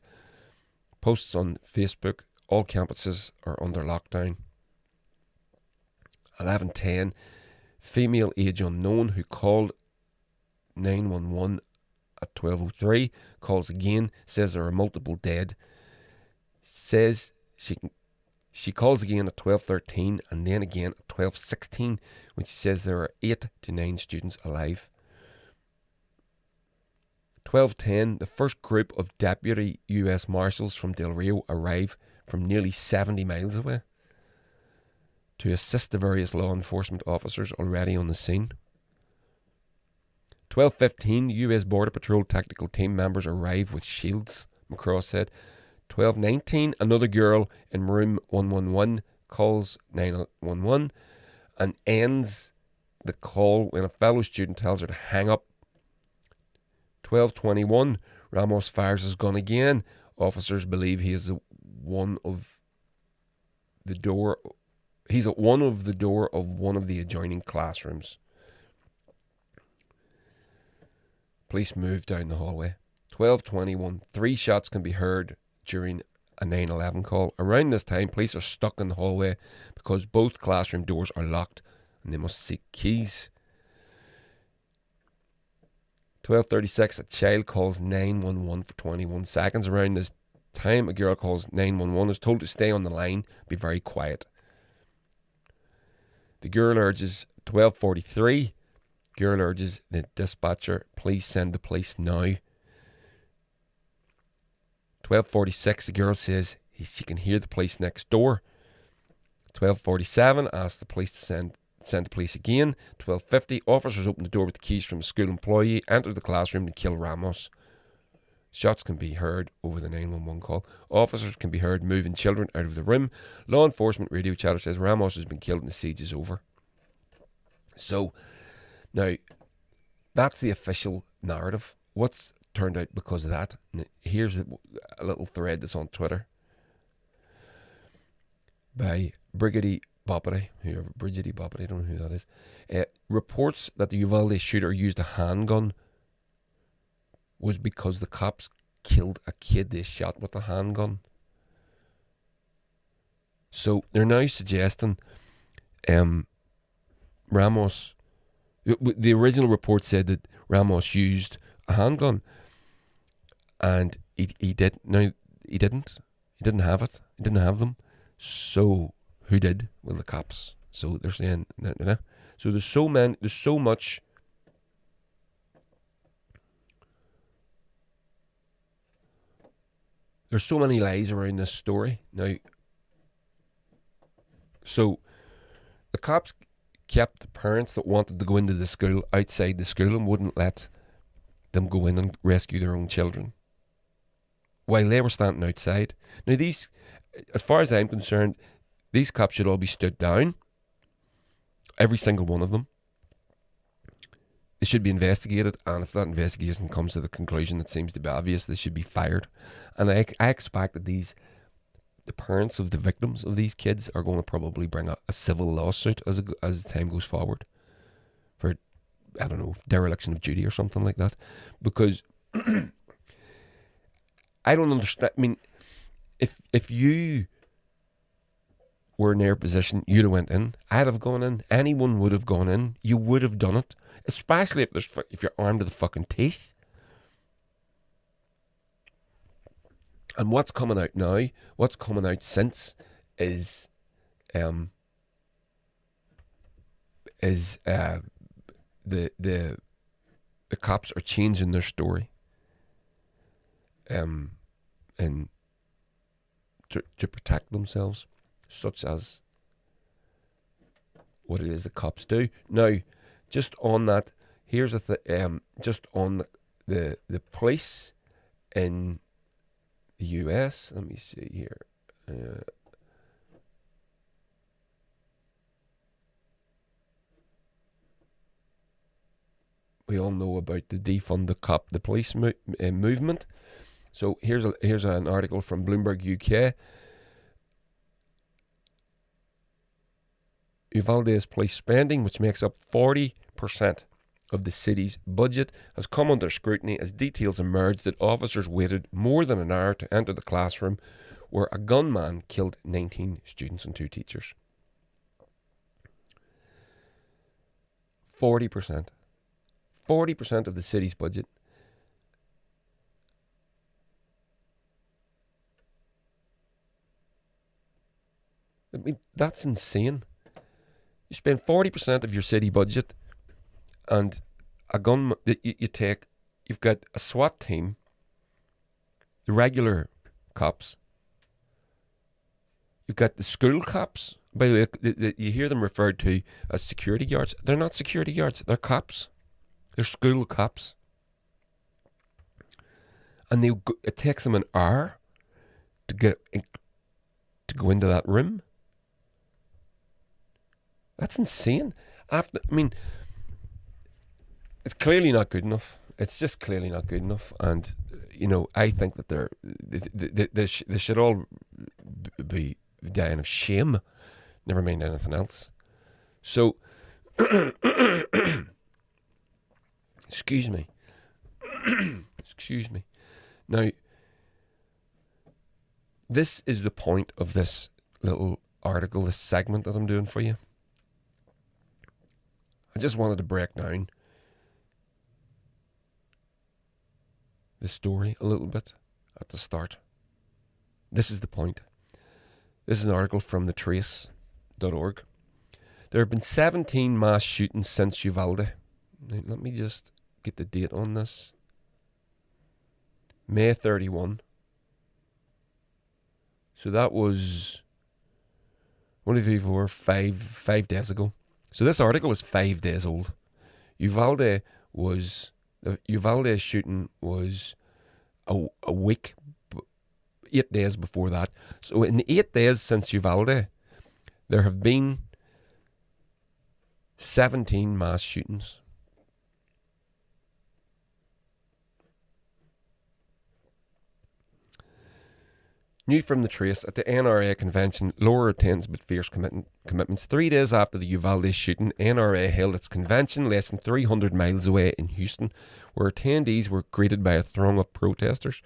posts on Facebook, all campuses are under lockdown. 11:10, female age unknown who called 911 at 12:03, calls again, says there are multiple dead, says She calls again at 12:13 and then again at 12:16 when she says there are 8 to 9 students alive. 12:10, the first group of deputy US Marshals from Del Rio arrive from nearly 70 miles away to assist the various law enforcement officers already on the scene. 12:15, US Border Patrol technical team members arrive with shields, McCraw said. 12:19, another girl in room 111 calls 911 and ends the call when a fellow student tells her to hang up. 12:21, Ramos fires his gun again. Officers believe he is he's at one of the door of one of the adjoining classrooms. Police move down the hallway. 12:21, 3 shots can be heard during a 911 call. Around this time, police are stuck in the hallway because both classroom doors are locked and they must seek keys. 12:36, a child calls 911 for 21 seconds. Around this time, a girl calls 911, is told to stay on the line, be very quiet. The girl urges 12:43. Girl urges the dispatcher, please send the police now. 12:46, the girl says she can hear the police next door. 12:47, asks the police to send the police again. 12:50, officers open the door with the keys from a school employee, enter the classroom and kill Ramos. Shots can be heard over the 911 call. Officers can be heard moving children out of the room. Law enforcement radio chatter says Ramos has been killed and the siege is over. So, now, that's the official narrative. What's turned out because of that? Here's a little thread that's on Twitter by Brigitte Boppity, I don't know who that is, reports that the Uvalde shooter used a handgun was because the cops killed a kid they shot with a handgun. So they're now suggesting Ramos, the original report said that Ramos used a handgun and he didn't. He didn't have it. He didn't have them. So who did? Well, the cops. So they're saying no. So there's so much there's so many lies around this story. Now, so the cops kept the parents that wanted to go into the school outside the school and wouldn't let them go in and rescue their own children while they were standing outside. Now, these, as far as I'm concerned, these cops should all be stood down. Every single one of them. They should be investigated, and if that investigation comes to the conclusion that seems to be obvious, they should be fired. And I expect that the parents of the victims of these kids are going to probably bring a civil lawsuit as time goes forward for, I don't know, dereliction of duty or something like that. Because I don't understand. I mean, if you were in their position, you'd have went in. I'd have gone in. Anyone would have gone in. You would have done it, especially if you're armed to the fucking teeth. And what's coming out now, what's coming out since is the cops are changing their story and to protect themselves, such as what it is the cops do. Now, just on that, here's just on the police in the US. Let me see here. We all know about the defund the police movement. So here's an article from Bloomberg UK. Uvalde's police spending, which makes up 40% of the city's budget, has come under scrutiny as details emerged that officers waited more than an hour to enter the classroom where a gunman killed 19 students and 2 teachers. 40%. 40% of the city's budget. I mean, that's insane. You spend 40% of your city budget, and a gun that you take. You've got a SWAT team, the regular cops. You've got the school cops. By the way, you hear them referred to as security guards. They're not security guards. They're cops. They're school cops. And it takes them an hour to go into that room. That's insane. It's clearly not good enough. It's just clearly not good enough. And I think that they should all be dying of shame. Never mind anything else. So, excuse me. Excuse me. Now, this is the point of this little article, this segment that I'm doing for you. I just wanted to break down the story a little bit at the start. This is the point. This is an article from thetrace.org. There have been 17 mass shootings since Uvalde. Now, let me just get the date on this. May 31. So that was 1, 2, 3, 4, 5 days ago. So this article is 5 days old. The Uvalde shooting was a week, 8 days before that. So in 8 days since Uvalde, there have been 17 mass shootings. New from the Trace, at the NRA convention, lower attendance but fierce commitments. 3 days after the Uvalde shooting, NRA held its convention less than 300 miles away in Houston, where attendees were greeted by a throng of protesters.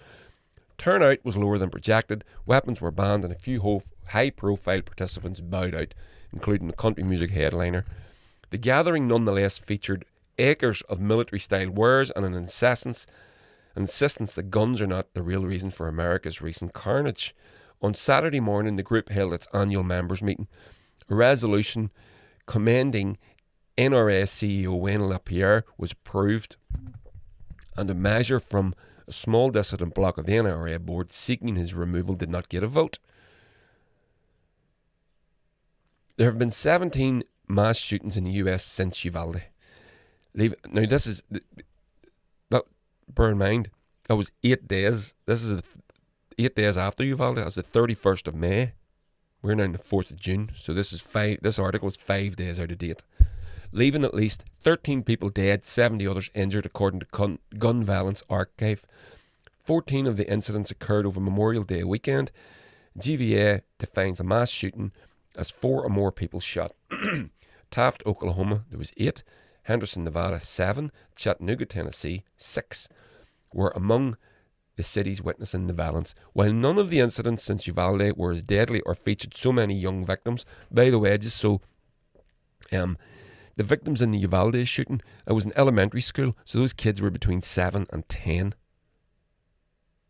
Turnout was lower than projected, weapons were banned, and a few high-profile participants bowed out, including the country music headliner. The gathering nonetheless featured acres of military-style wares and an insistence that guns are not the real reason for America's recent carnage. On Saturday morning, the group held its annual members' meeting. A resolution commending NRA CEO Wayne LaPierre was approved, and a measure from a small dissident bloc of the NRA board seeking his removal did not get a vote. There have been 17 mass shootings in the US since Uvalde. Now, this is... Bear in mind, that was 8 days. This is 8 days after Uvalde. That was the 31st of May. We're now in the 4th of June. So this article is 5 days out of date. Leaving at least 13 people dead, 70 others injured, according to Gun Violence Archive. 14 of the incidents occurred over Memorial Day weekend. GVA defines a mass shooting as 4 or more people shot. Taft, Oklahoma, there was 8. Henderson, Nevada, 7. Chattanooga, Tennessee, 6 were among the cities witnessing the violence. While none of the incidents since Uvalde were as deadly or featured so many young victims, by the way, just so the victims in the Uvalde shooting, it was an elementary school, so those kids were between 7 and 10.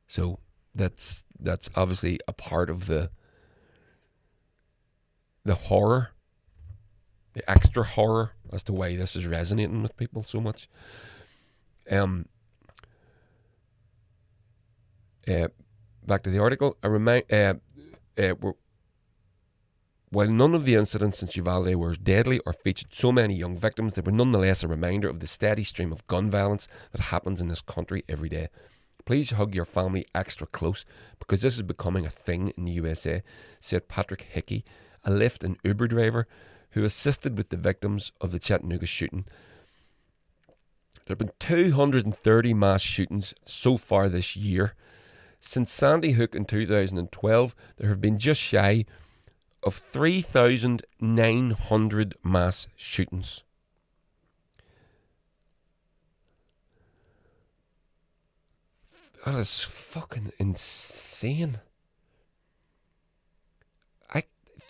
So that's obviously a part of the horror, the extra horror as to why this is resonating with people so much. Back to the article. While none of the incidents since Uvalde were deadly or featured so many young victims, they were nonetheless a reminder of the steady stream of gun violence that happens in this country every day. Please hug your family extra close, because this is becoming a thing in the USA, said Patrick Hickey, a Lyft and Uber driver who assisted with the victims of the Chattanooga shooting. There have been 230 mass shootings so far this year. Since Sandy Hook in 2012, there have been just shy of 3,900 mass shootings. That is fucking insane.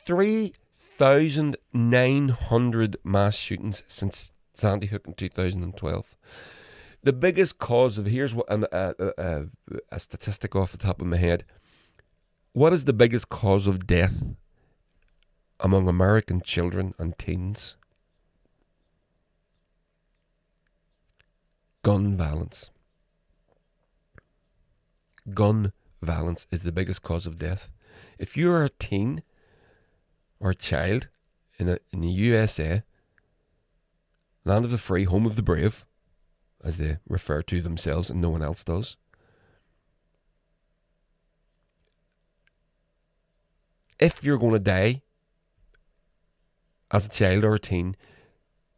3,900 mass shootings since Sandy Hook in 2012. The biggest cause of, here's what a statistic off the top of my head. What is the biggest cause of death among American children and teens. Gun violence. Gun violence is the biggest cause of death. If you're a teen or a child in the USA, land of the free, home of the brave, as they refer to themselves and no one else does, if you're going to die as a child or a teen,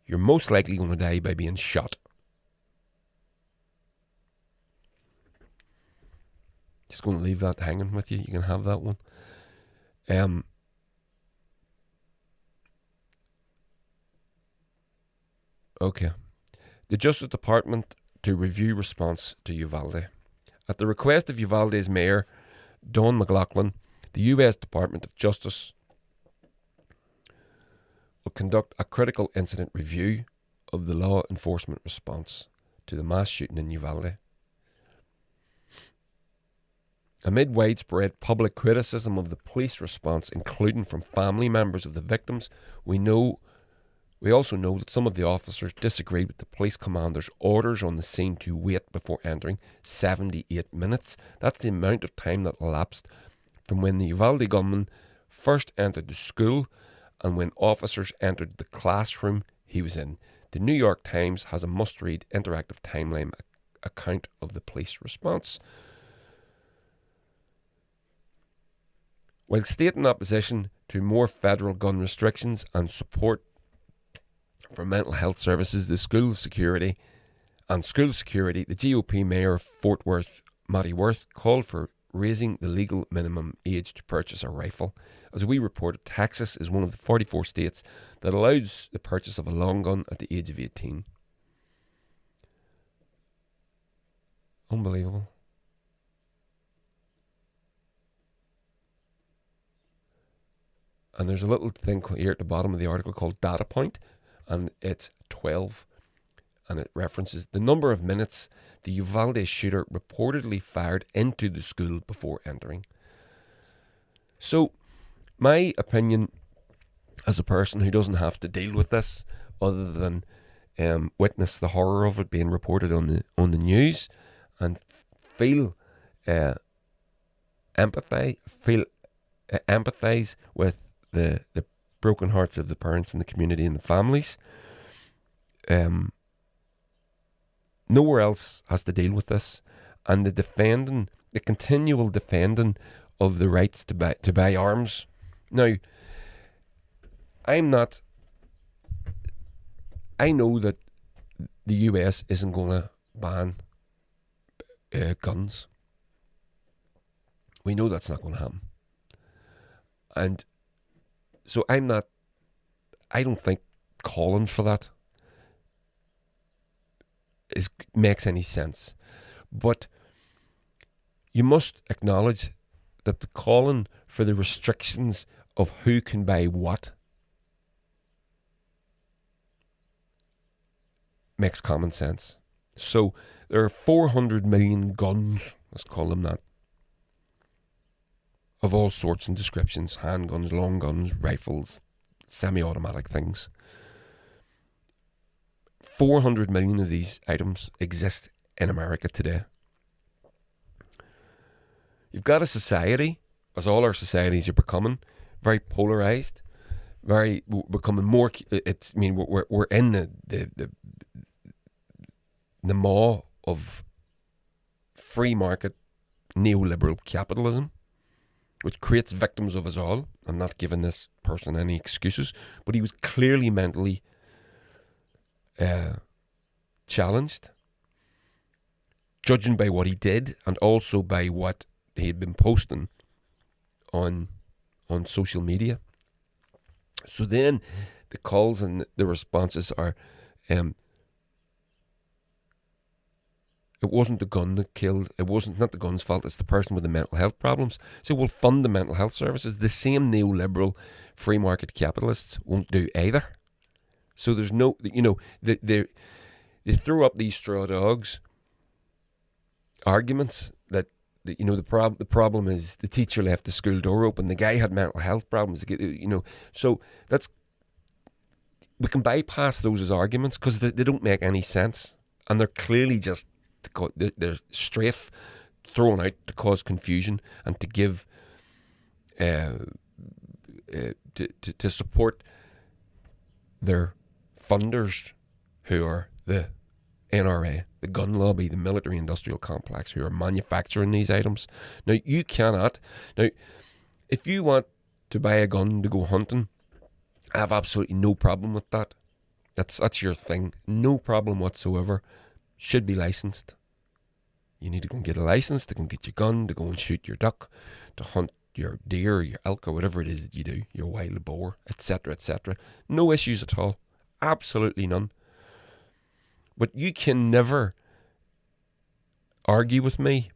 you're most likely going to die by being shot. Just going to leave that hanging with you. You can have that one. Okay. The Justice Department to review response to Uvalde. At the request of Uvalde's mayor, Don McLaughlin, the U.S. Department of Justice will conduct a critical incident review of the law enforcement response to the mass shooting in Uvalde. Amid widespread public criticism of the police response, including from family members of the victims, we also know that some of the officers disagreed with the police commander's orders on the scene to wait before entering 78 minutes. That's the amount of time that elapsed from when the Uvalde gunman first entered the school and when officers entered the classroom he was in. The New York Times has a must-read interactive timeline account of the police response. While stating opposition to more federal gun restrictions and support for mental health services, the school security, the GOP mayor of Fort Worth, Matty Worth, called for raising the legal minimum age to purchase a rifle. As we reported, Texas is one of the 44 states that allows the purchase of a long gun at the age of 18. Unbelievable. And there's a little thing here at the bottom of the article called data point, and it's 12. And it references the number of minutes the Uvalde shooter reportedly fired into the school before entering. So, my opinion as a person who doesn't have to deal with this other than witness the horror of it being reported on the news and feel empathize with the broken hearts of the parents and the community and the families. Nowhere else has to deal with this, and the continual defending of the rights to buy arms. Now, I know that the US isn't going to ban guns. We know that's not going to happen. And so I don't think calling for that makes any sense. But you must acknowledge that the calling for the restrictions of who can buy what makes common sense. So there are 400 million guns, let's call them that, of all sorts and descriptions: handguns, long guns, rifles, semi-automatic things. 400 million of these items exist in America today. You've got a society, as all our societies are becoming, very polarized, becoming more. We're in the maw of free market neoliberal capitalism, which creates victims of us all. I'm not giving this person any excuses, but he was clearly mentally challenged, judging by what he did and also by what he had been posting on social media. So then the calls and the responses are, it wasn't the gun that killed, not the gun's fault, it's the person with the mental health problems. So we'll fund the mental health services. The same neoliberal free market capitalists won't do either. So there's no, they throw up these straw dogs arguments that the problem is the teacher left the school door open. The guy had mental health problems. So we can bypass those as arguments because they don't make any sense, and they're clearly just they're strafe thrown out to cause confusion and to give to support their funders, who are the NRA, the gun lobby, the military industrial complex, who are manufacturing these items. Now, you cannot. Now, if you want to buy a gun to go hunting, I have absolutely no problem with that. That's your thing. No problem whatsoever. Should be licensed. You need to go and get a license to go and get your gun, to go and shoot your duck, to hunt your deer or your elk or whatever it is that you do, your wild boar, etc., etc. No issues at all. Absolutely none. But you can never argue with me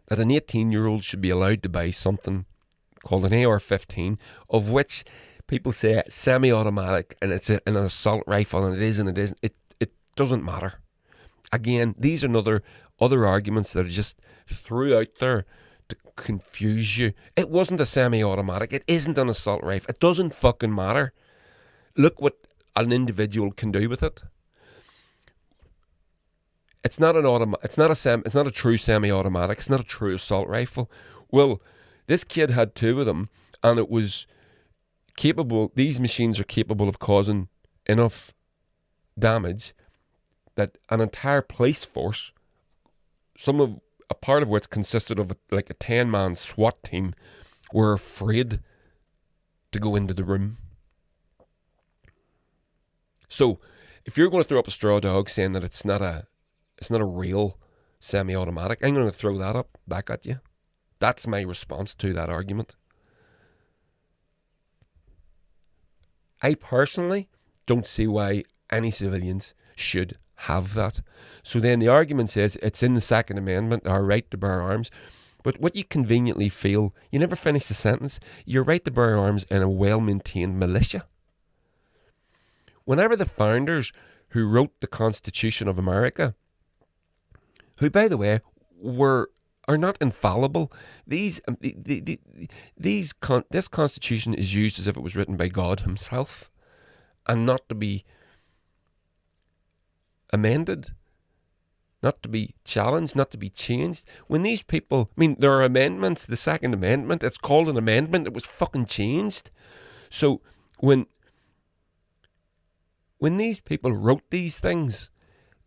that an 18-year-old should be allowed to buy something called an AR-15, of which people say semi-automatic and it's an assault rifle, and it is and it isn't. It doesn't matter. Again, these are other arguments that are just threw out there to confuse you. It wasn't a semi-automatic. It isn't an assault rifle. It doesn't fucking matter. Look what an individual can do with it. It's not It's not a true semi-automatic. It's not a true assault rifle. Well, this kid had two of them, and it was capable. These machines are capable of causing enough damage that an entire police force, a part of which consisted of like a 10-man SWAT team, were afraid to go into the room. So, if you're going to throw up a straw dog saying that it's not a real semi-automatic, I'm going to throw that up back at you. That's my response to that argument. I personally don't see why any civilians should have that. So then the argument says it's in the Second Amendment, our right to bear arms. But what you conveniently feel, you never finish the sentence, your right to bear arms in a well-maintained militia. Whenever the founders who wrote the Constitution of America, who, by the way, are not infallible. This Constitution is used as if it was written by God himself, and not to be amended, not to be challenged, not to be changed. When these people, there are amendments. The Second Amendment, it's called an amendment. It was fucking changed. So when these people wrote these things,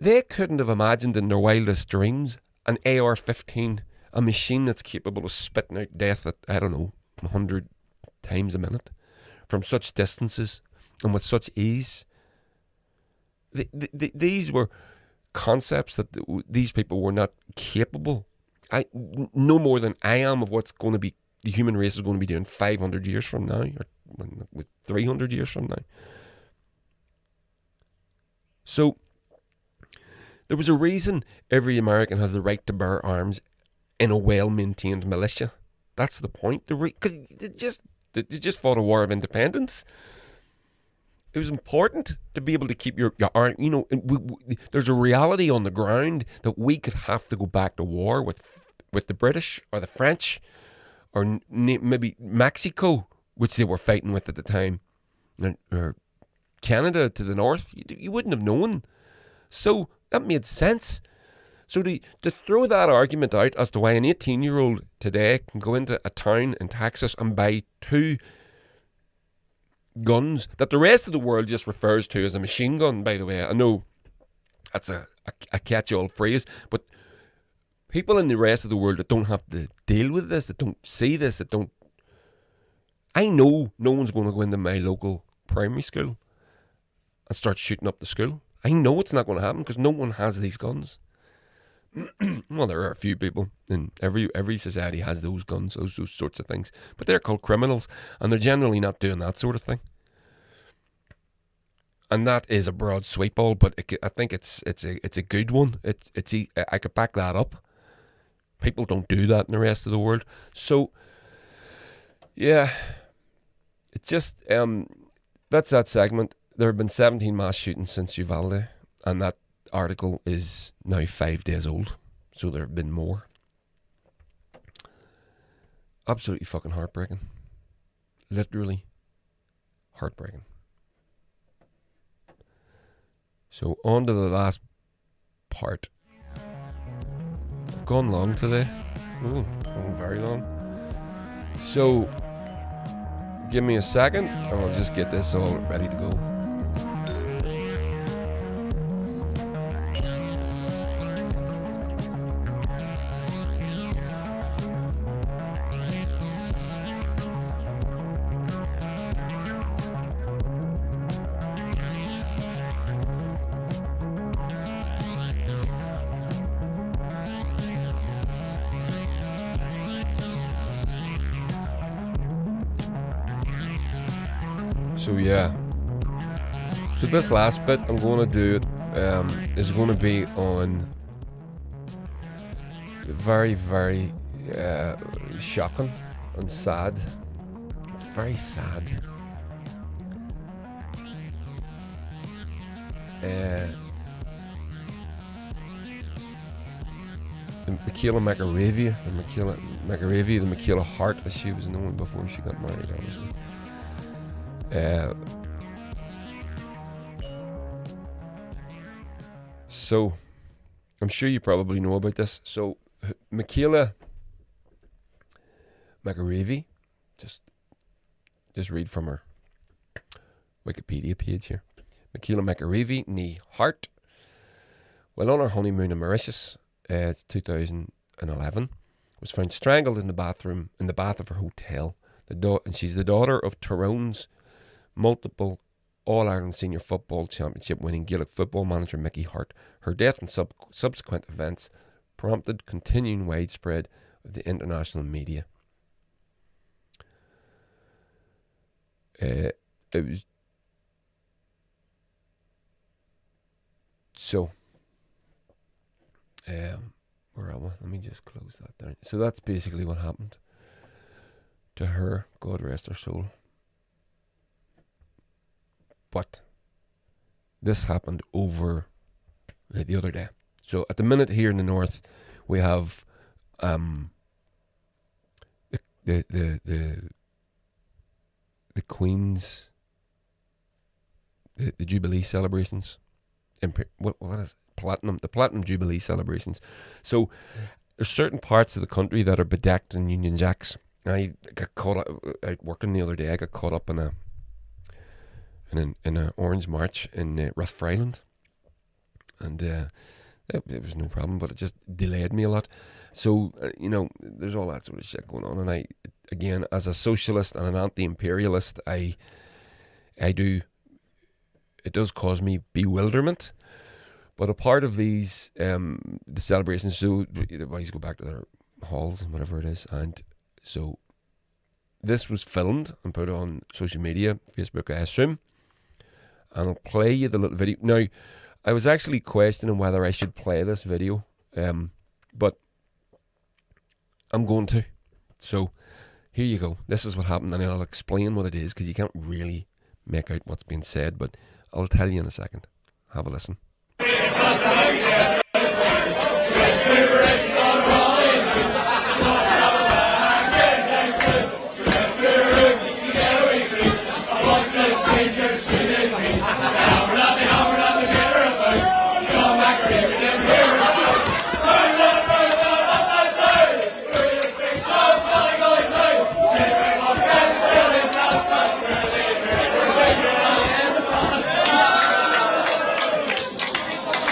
they couldn't have imagined in their wildest dreams an AR-15, a machine that's capable of spitting out death at, 100 times a minute from such distances and with such ease. These were concepts that these people were not capable. No more than I am of what's going to be, the human race is going to be doing 500 years from now, or with 300 years from now. So, there was a reason every American has the right to bear arms in a well-maintained militia. That's the point. Because they just fought a war of independence. It was important to be able to keep your arm. There's a reality on the ground that we could have to go back to war with the British or the French or maybe Mexico, which they were fighting with at the time, or Canada to the north. You wouldn't have known. So that made sense. So to throw that argument out as to why an 18-year-old today can go into a town in Texas and buy two guns that the rest of the world just refers to as a machine gun, by the way. I know that's a catch-all phrase, but people in the rest of the world that don't have to deal with this, that don't see this, that don't... I know no one's going to go into my local primary school and start shooting up the school. I know it's not going to happen because no one has these guns. Well, there are a few people, and every society has those guns, those sorts of things, but they're called criminals, and they're generally not doing that sort of thing. And that is a broad sweep all, but I think it's a good one. I could back that up. People don't do that in the rest of the world, so yeah, it just that's that segment. There have been 17 mass shootings since Uvalde, and that article is now 5 days old, so there have been more. Absolutely fucking heartbreaking. Literally heartbreaking. So on to the last part. I've gone long today. Ooh, gone very long. So give me a second and I'll just get this all ready to go. So yeah, so this last bit I'm going to do it is going to be on very, very shocking and sad. It's very sad. Michaela McAreavey, the Michaela Hart, as she was known before she got married, obviously. So, I'm sure you probably know about this. So, Michaela McAreavey, just read from her Wikipedia page here. Michaela McAreavey, nee Hart, while on her honeymoon in Mauritius, 2011, was found strangled in the bath of her hotel. And she's the daughter of Tyrone's multiple All-Ireland Senior Football Championship winning Gaelic football manager Mickey Hart. Her death and subsequent events prompted continuing widespread of the international media. It was so. Where am I? Let me just close that down. So that's basically what happened to her. God rest her soul. But this happened over the other day. So at the minute here in the north, we have the Queen's the Jubilee celebrations. What is it? The Platinum Jubilee celebrations. So there's certain parts of the country that are bedecked in Union Jacks. I got caught up out working the other day. I got caught up in an orange march in Rathfriland, and it was no problem, but it just delayed me a lot. So there's all that sort of shit going on, and I, again, as a socialist and an anti-imperialist, it does cause me bewilderment. But a part of these the celebrations, so the boys go back to their halls and whatever it is, and so this was filmed and put on social media, Facebook, I assume, and I'll play you the little video. Now, I was actually questioning whether I should play this video, but I'm going to. So here you go. This is what happened, and I'll explain what it is, because you can't really make out what's being said, but I'll tell you in a second. Have a listen.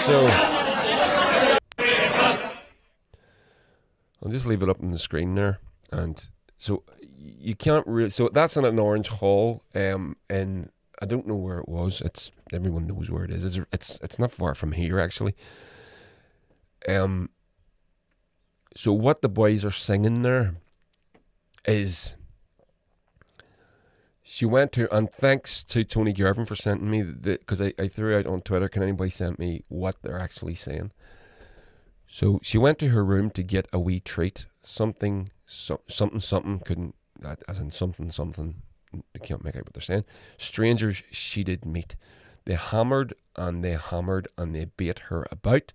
So I'll just leave it up on the screen there, and so you can't really. So that's in an orange hall, and I don't know where it was. Everyone knows where it is. It's not far from here, actually. So what the boys are singing there is. She went to, and thanks to Tony Gervin for sending me, because I threw out on Twitter, can anybody send me what they're actually saying? So she went to her room to get a wee treat, something, couldn't, as in something, they can't make out what they're saying. Strangers she did meet. They hammered and they beat her about.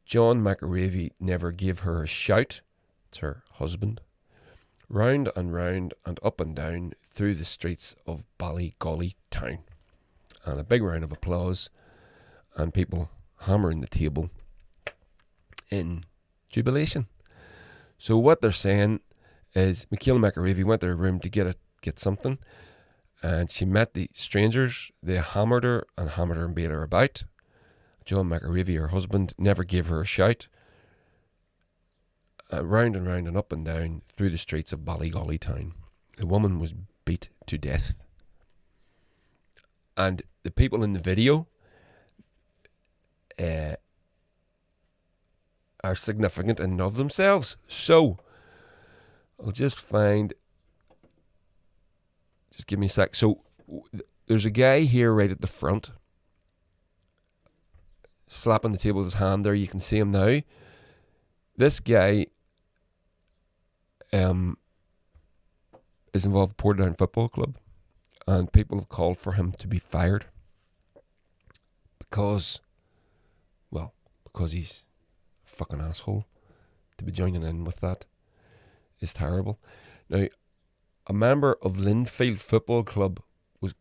John McAreavey never gave her a shout. It's her husband. round and round and up and down through the streets of Ballygolly town. And a big round of applause and people hammering the table in jubilation. So what they're saying is Michaela McAreavey went to her room to get something, and she met the strangers. They hammered her and beat her about. John McAreavey, her husband, never gave her a shout. Round and round and up and down through the streets of Ballygolly town. The woman was beat to death. And the people in the video are significant in and of themselves. So, I'll just give me a sec. So, there's a guy here right at the front, slapping the table with his hand there. You can see him now. This guy is involved with Portadown Football Club, and people have called for him to be fired because he's a fucking asshole. To be joining in with that is terrible. Now, a member of Linfield Football Club was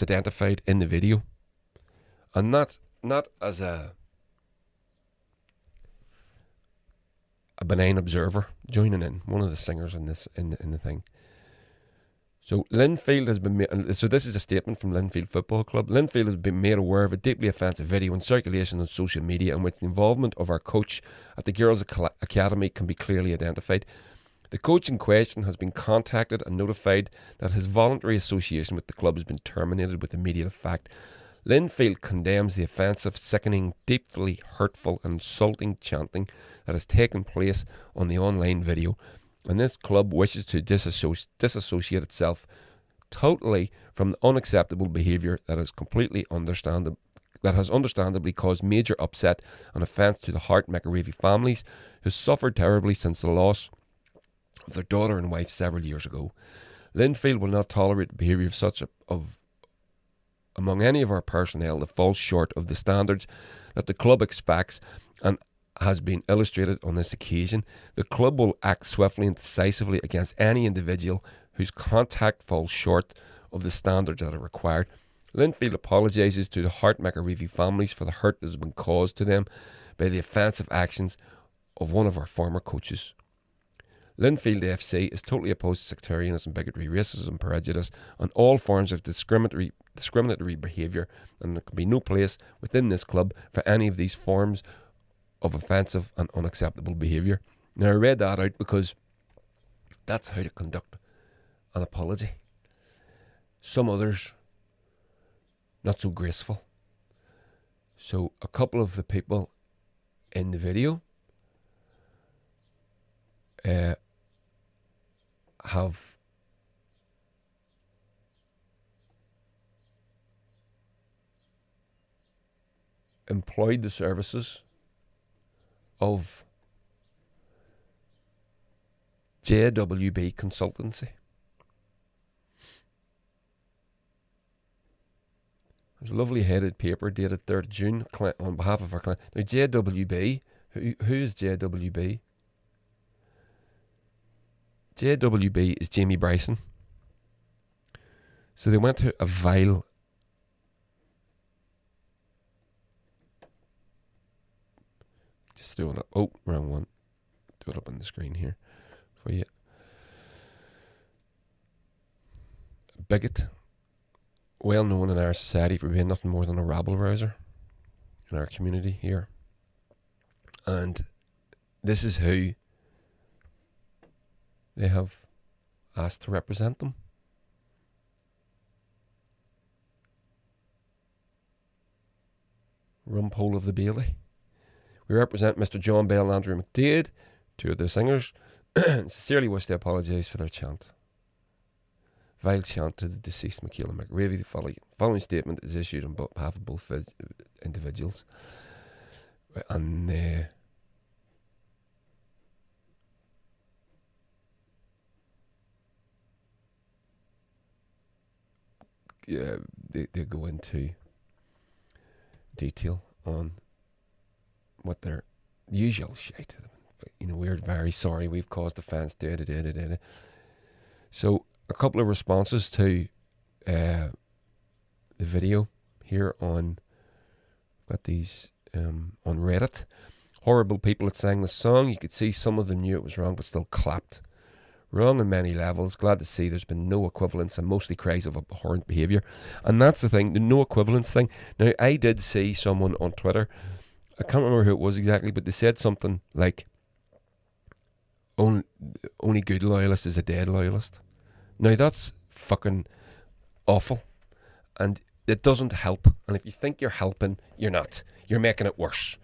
identified in the video, and not as a benign observer joining in, one of the singers in the thing. So Linfield has been made, so this is a statement from Linfield Football Club. Linfield has been made aware of a deeply offensive video in circulation on social media in which the involvement of our coach at the Girls Academy can be clearly identified. The coach in question has been contacted and notified that his voluntary association with the club has been terminated with immediate effect. Linfield condemns the offensive, sickening, deeply hurtful and insulting chanting that has taken place on the online video, and this club wishes to disassociate itself totally from the unacceptable behaviour that has understandably caused major upset and offence to the Hart McAreavey families, who suffered terribly since the loss of their daughter and wife several years ago. Linfield will not tolerate the behaviour of such among any of our personnel that falls short of the standards that the club expects and has been illustrated on this occasion. The club will act swiftly and decisively against any individual whose contact falls short of the standards that are required. Linfield apologises to the Hart McAreavey families for the hurt that has been caused to them by the offensive actions of one of our former coaches. Linfield FC is totally opposed to sectarianism, bigotry, racism, prejudice, and all forms of discriminatory behaviour, and there can be no place within this club for any of these forms of offensive and unacceptable behaviour. Now, I read that out because that's how to conduct an apology. Some others, not so graceful. So, a couple of the people in the video have employed the services of JWB Consultancy. There's a lovely headed paper dated 3rd June on behalf of our client. Now, JWB, who is JWB? JWB is Jamie Bryson. So they went to a vile just doing it. Oh, wrong one. Do it up on the screen here for you. A bigot, well known in our society for being nothing more than a rabble rouser in our community here. And this is who they have asked to represent them. Rumpole of the Bailey. We represent Mr. John Bell and Andrew McDade, two of the singers, and sincerely wish to apologise for their chant. Vile chant to the deceased Michaela McAreavey. The following statement is issued on behalf of both individuals. And they go into detail on what their usual shite, we're very sorry we've caused offence. So a couple of responses to the video here on, got these on Reddit. Horrible people that sang the song. You could see some of them knew it was wrong but still clapped. Wrong on many levels. Glad to see there's been no equivalence and mostly cries of abhorrent behaviour. And that's the thing, the no equivalence thing. Now, I did see someone on Twitter, I can't remember who it was exactly, but they said something like, only good loyalist is a dead loyalist. Now, that's fucking awful. And it doesn't help. And if you think you're helping, you're not. You're making it worse.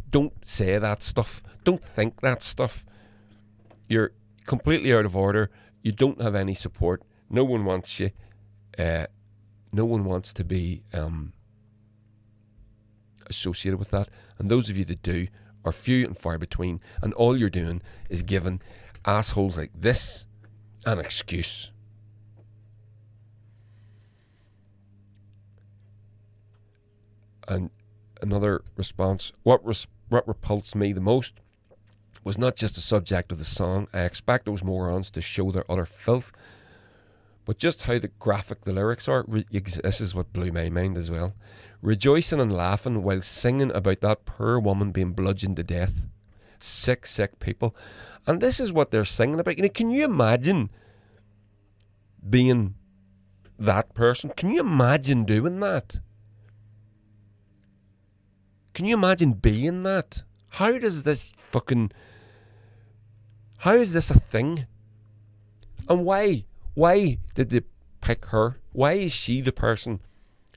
Don't say that stuff. Don't think that stuff. You're completely out of order. You don't have any support. No one wants you. No one wants to be associated with that. And those of you that do are few and far between. And all you're doing is giving assholes like this an excuse. And another response, what repulsed me the most was not just the subject of the song. I expect those morons to show their utter filth, but just how graphic the lyrics are. This is what blew my mind as well. Rejoicing and laughing while singing about that poor woman being bludgeoned to death. Sick people. And this is what they're singing about. Can you imagine being that person? Can you imagine doing that? Can you imagine being that? How is this a thing? And why? Why did they pick her? Why is she the person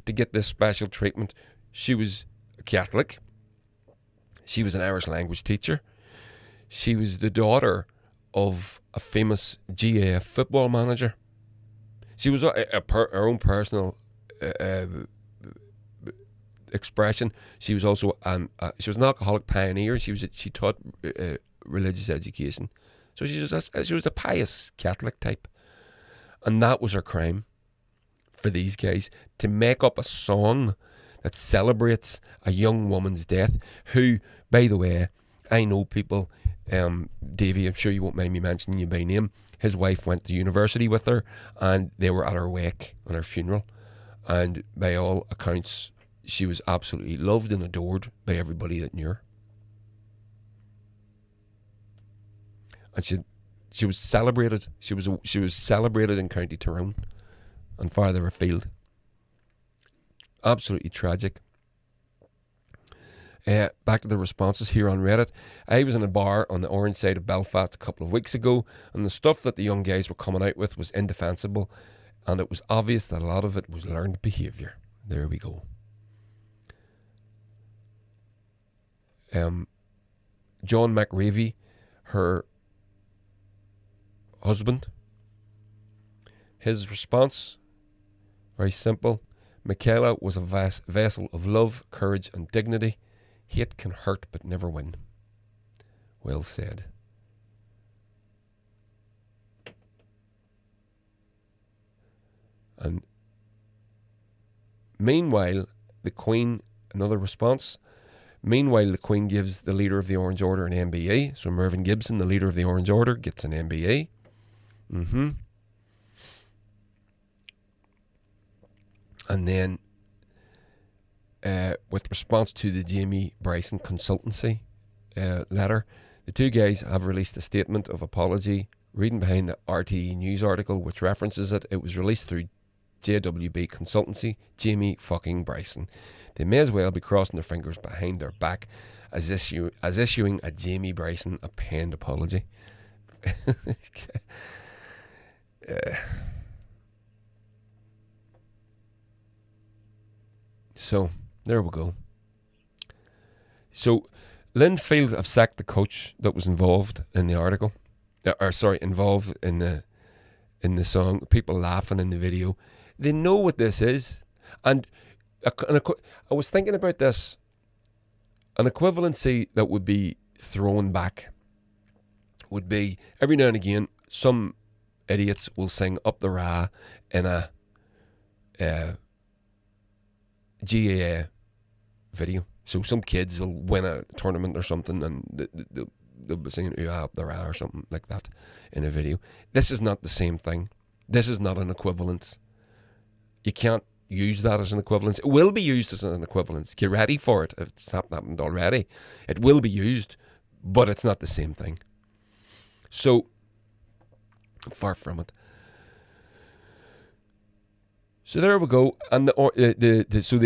to get this special treatment? She was a Catholic. She was an Irish language teacher. She was the daughter of a famous GAA football manager. She was her own personal expression. She was also she was an alcoholic pioneer. She taught religious education. So she was a pious Catholic type. And that was her crime for these guys, to make up a song that celebrates a young woman's death, who, by the way, I know people, Davey, I'm sure you won't mind me mentioning you by name, his wife went to university with her, and they were at her wake on her funeral, and by all accounts, she was absolutely loved and adored by everybody that knew her. And she was celebrated. She was celebrated in County Tyrone and farther afield. Absolutely tragic. Back to the responses here on Reddit. I was in a bar on the orange side of Belfast a couple of weeks ago, and the stuff that the young guys were coming out with was indefensible, and it was obvious that a lot of it was learned behaviour. There we go. John McAreavey, her husband, his response, very simple. Michaela was a vessel of love, courage and dignity. Hate can hurt but never win. Well said. And meanwhile, the Queen, another response. Meanwhile, the Queen gives the leader of the Orange Order an MBE. So Mervyn Gibson, the leader of the Orange Order, gets an MBE. And then, with response to the Jamie Bryson consultancy letter, the two guys have released a statement of apology. Reading behind the RTE News article, which references it, it was released through JWB Consultancy, Jamie fucking Bryson. They may as well be crossing their fingers behind their back as issuing a Jamie Bryson a penned apology. So, there we go. So, Linfield have sacked the coach that was involved in the article. Involved in the song. People laughing in the video. They know what this is. And I was thinking about this. An equivalency that would be thrown back would be, every now and again, some idiots will sing Up the Ra in a GAA video. So some kids will win a tournament or something, and they'll be singing "Ooh Ah Up the Ra" or something like that in a video. This is not the same thing. This is not an equivalence. You can't use that as an equivalence. It will be used as an equivalence. Get ready for it. If it's not happened already, it will be used, but it's not the same thing. So far from it. So there we go. And just for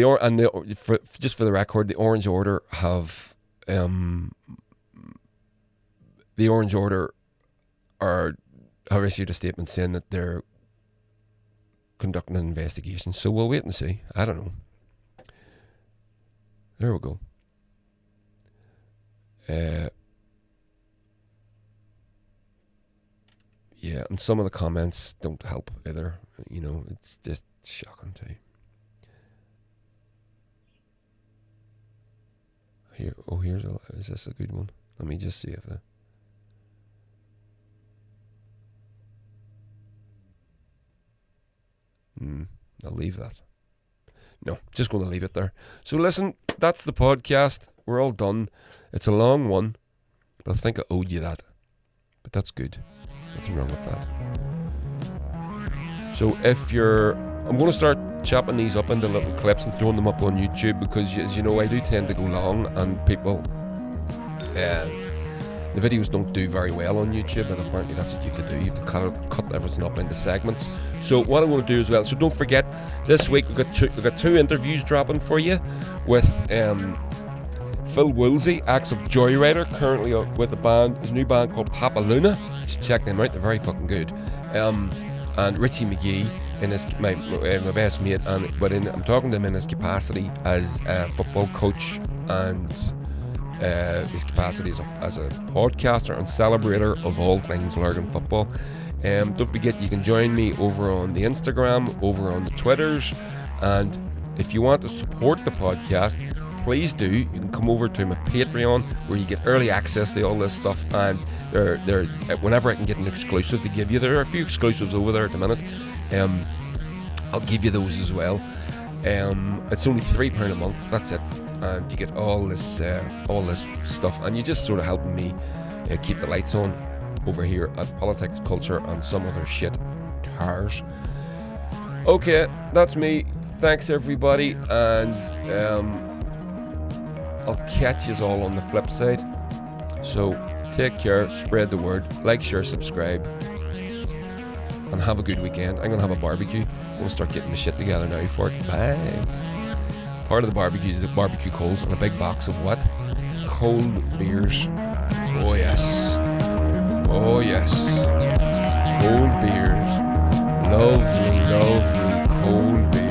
the record, the Orange Order have have issued a statement saying that they're conducting an investigation. So we'll wait and see. I don't know. There we go. Yeah, and some of the comments don't help either. You know, it's just shocking too. Is this a good one? Let me just see if I'll leave that. No, just going to leave it there. So listen, that's the podcast. We're all done. It's a long one, but I think I owed you that. But that's good. Nothing wrong with that. So I'm going to start chopping these up into little clips and throwing them up on YouTube, because, as you know, I do tend to go long, and people, the videos don't do very well on YouTube, and apparently that's what you have to do. You have to cut everything up into segments. So what I'm going to do as well, so don't forget, this week we've got two interviews dropping for you with Phil Woolsey, ex of Joyrider, currently with his new band called Papa Luna. You should check them out, they're very fucking good. And Richie McGee, my best mate, I'm talking to him in his capacity as a football coach, and his capacity as a podcaster and celebrator of all things Lurgan football. Don't forget, you can join me over on the Instagram, over on the Twitters, and if you want to support the podcast, please do. You can come over to my Patreon, where you get early access to all this stuff, and whenever I can get an exclusive to give you, there are a few exclusives over there at the minute. I'll give you those as well. It's only £3 a month. That's it, and you get all this stuff, and you're just sort of helping me keep the lights on over here at Politics, Culture, and some other shit. Tars. Okay, that's me. Thanks everybody, and I'll catch you all on the flip side. So take care, spread the word, like, share, subscribe, and have a good weekend. I'm going to have a barbecue. We'll start getting the shit together now for it. Bye. Part of the barbecue is the barbecue coals and a big box of what? Cold beers. Oh yes. Oh yes. Cold beers. Lovely, lovely cold beers.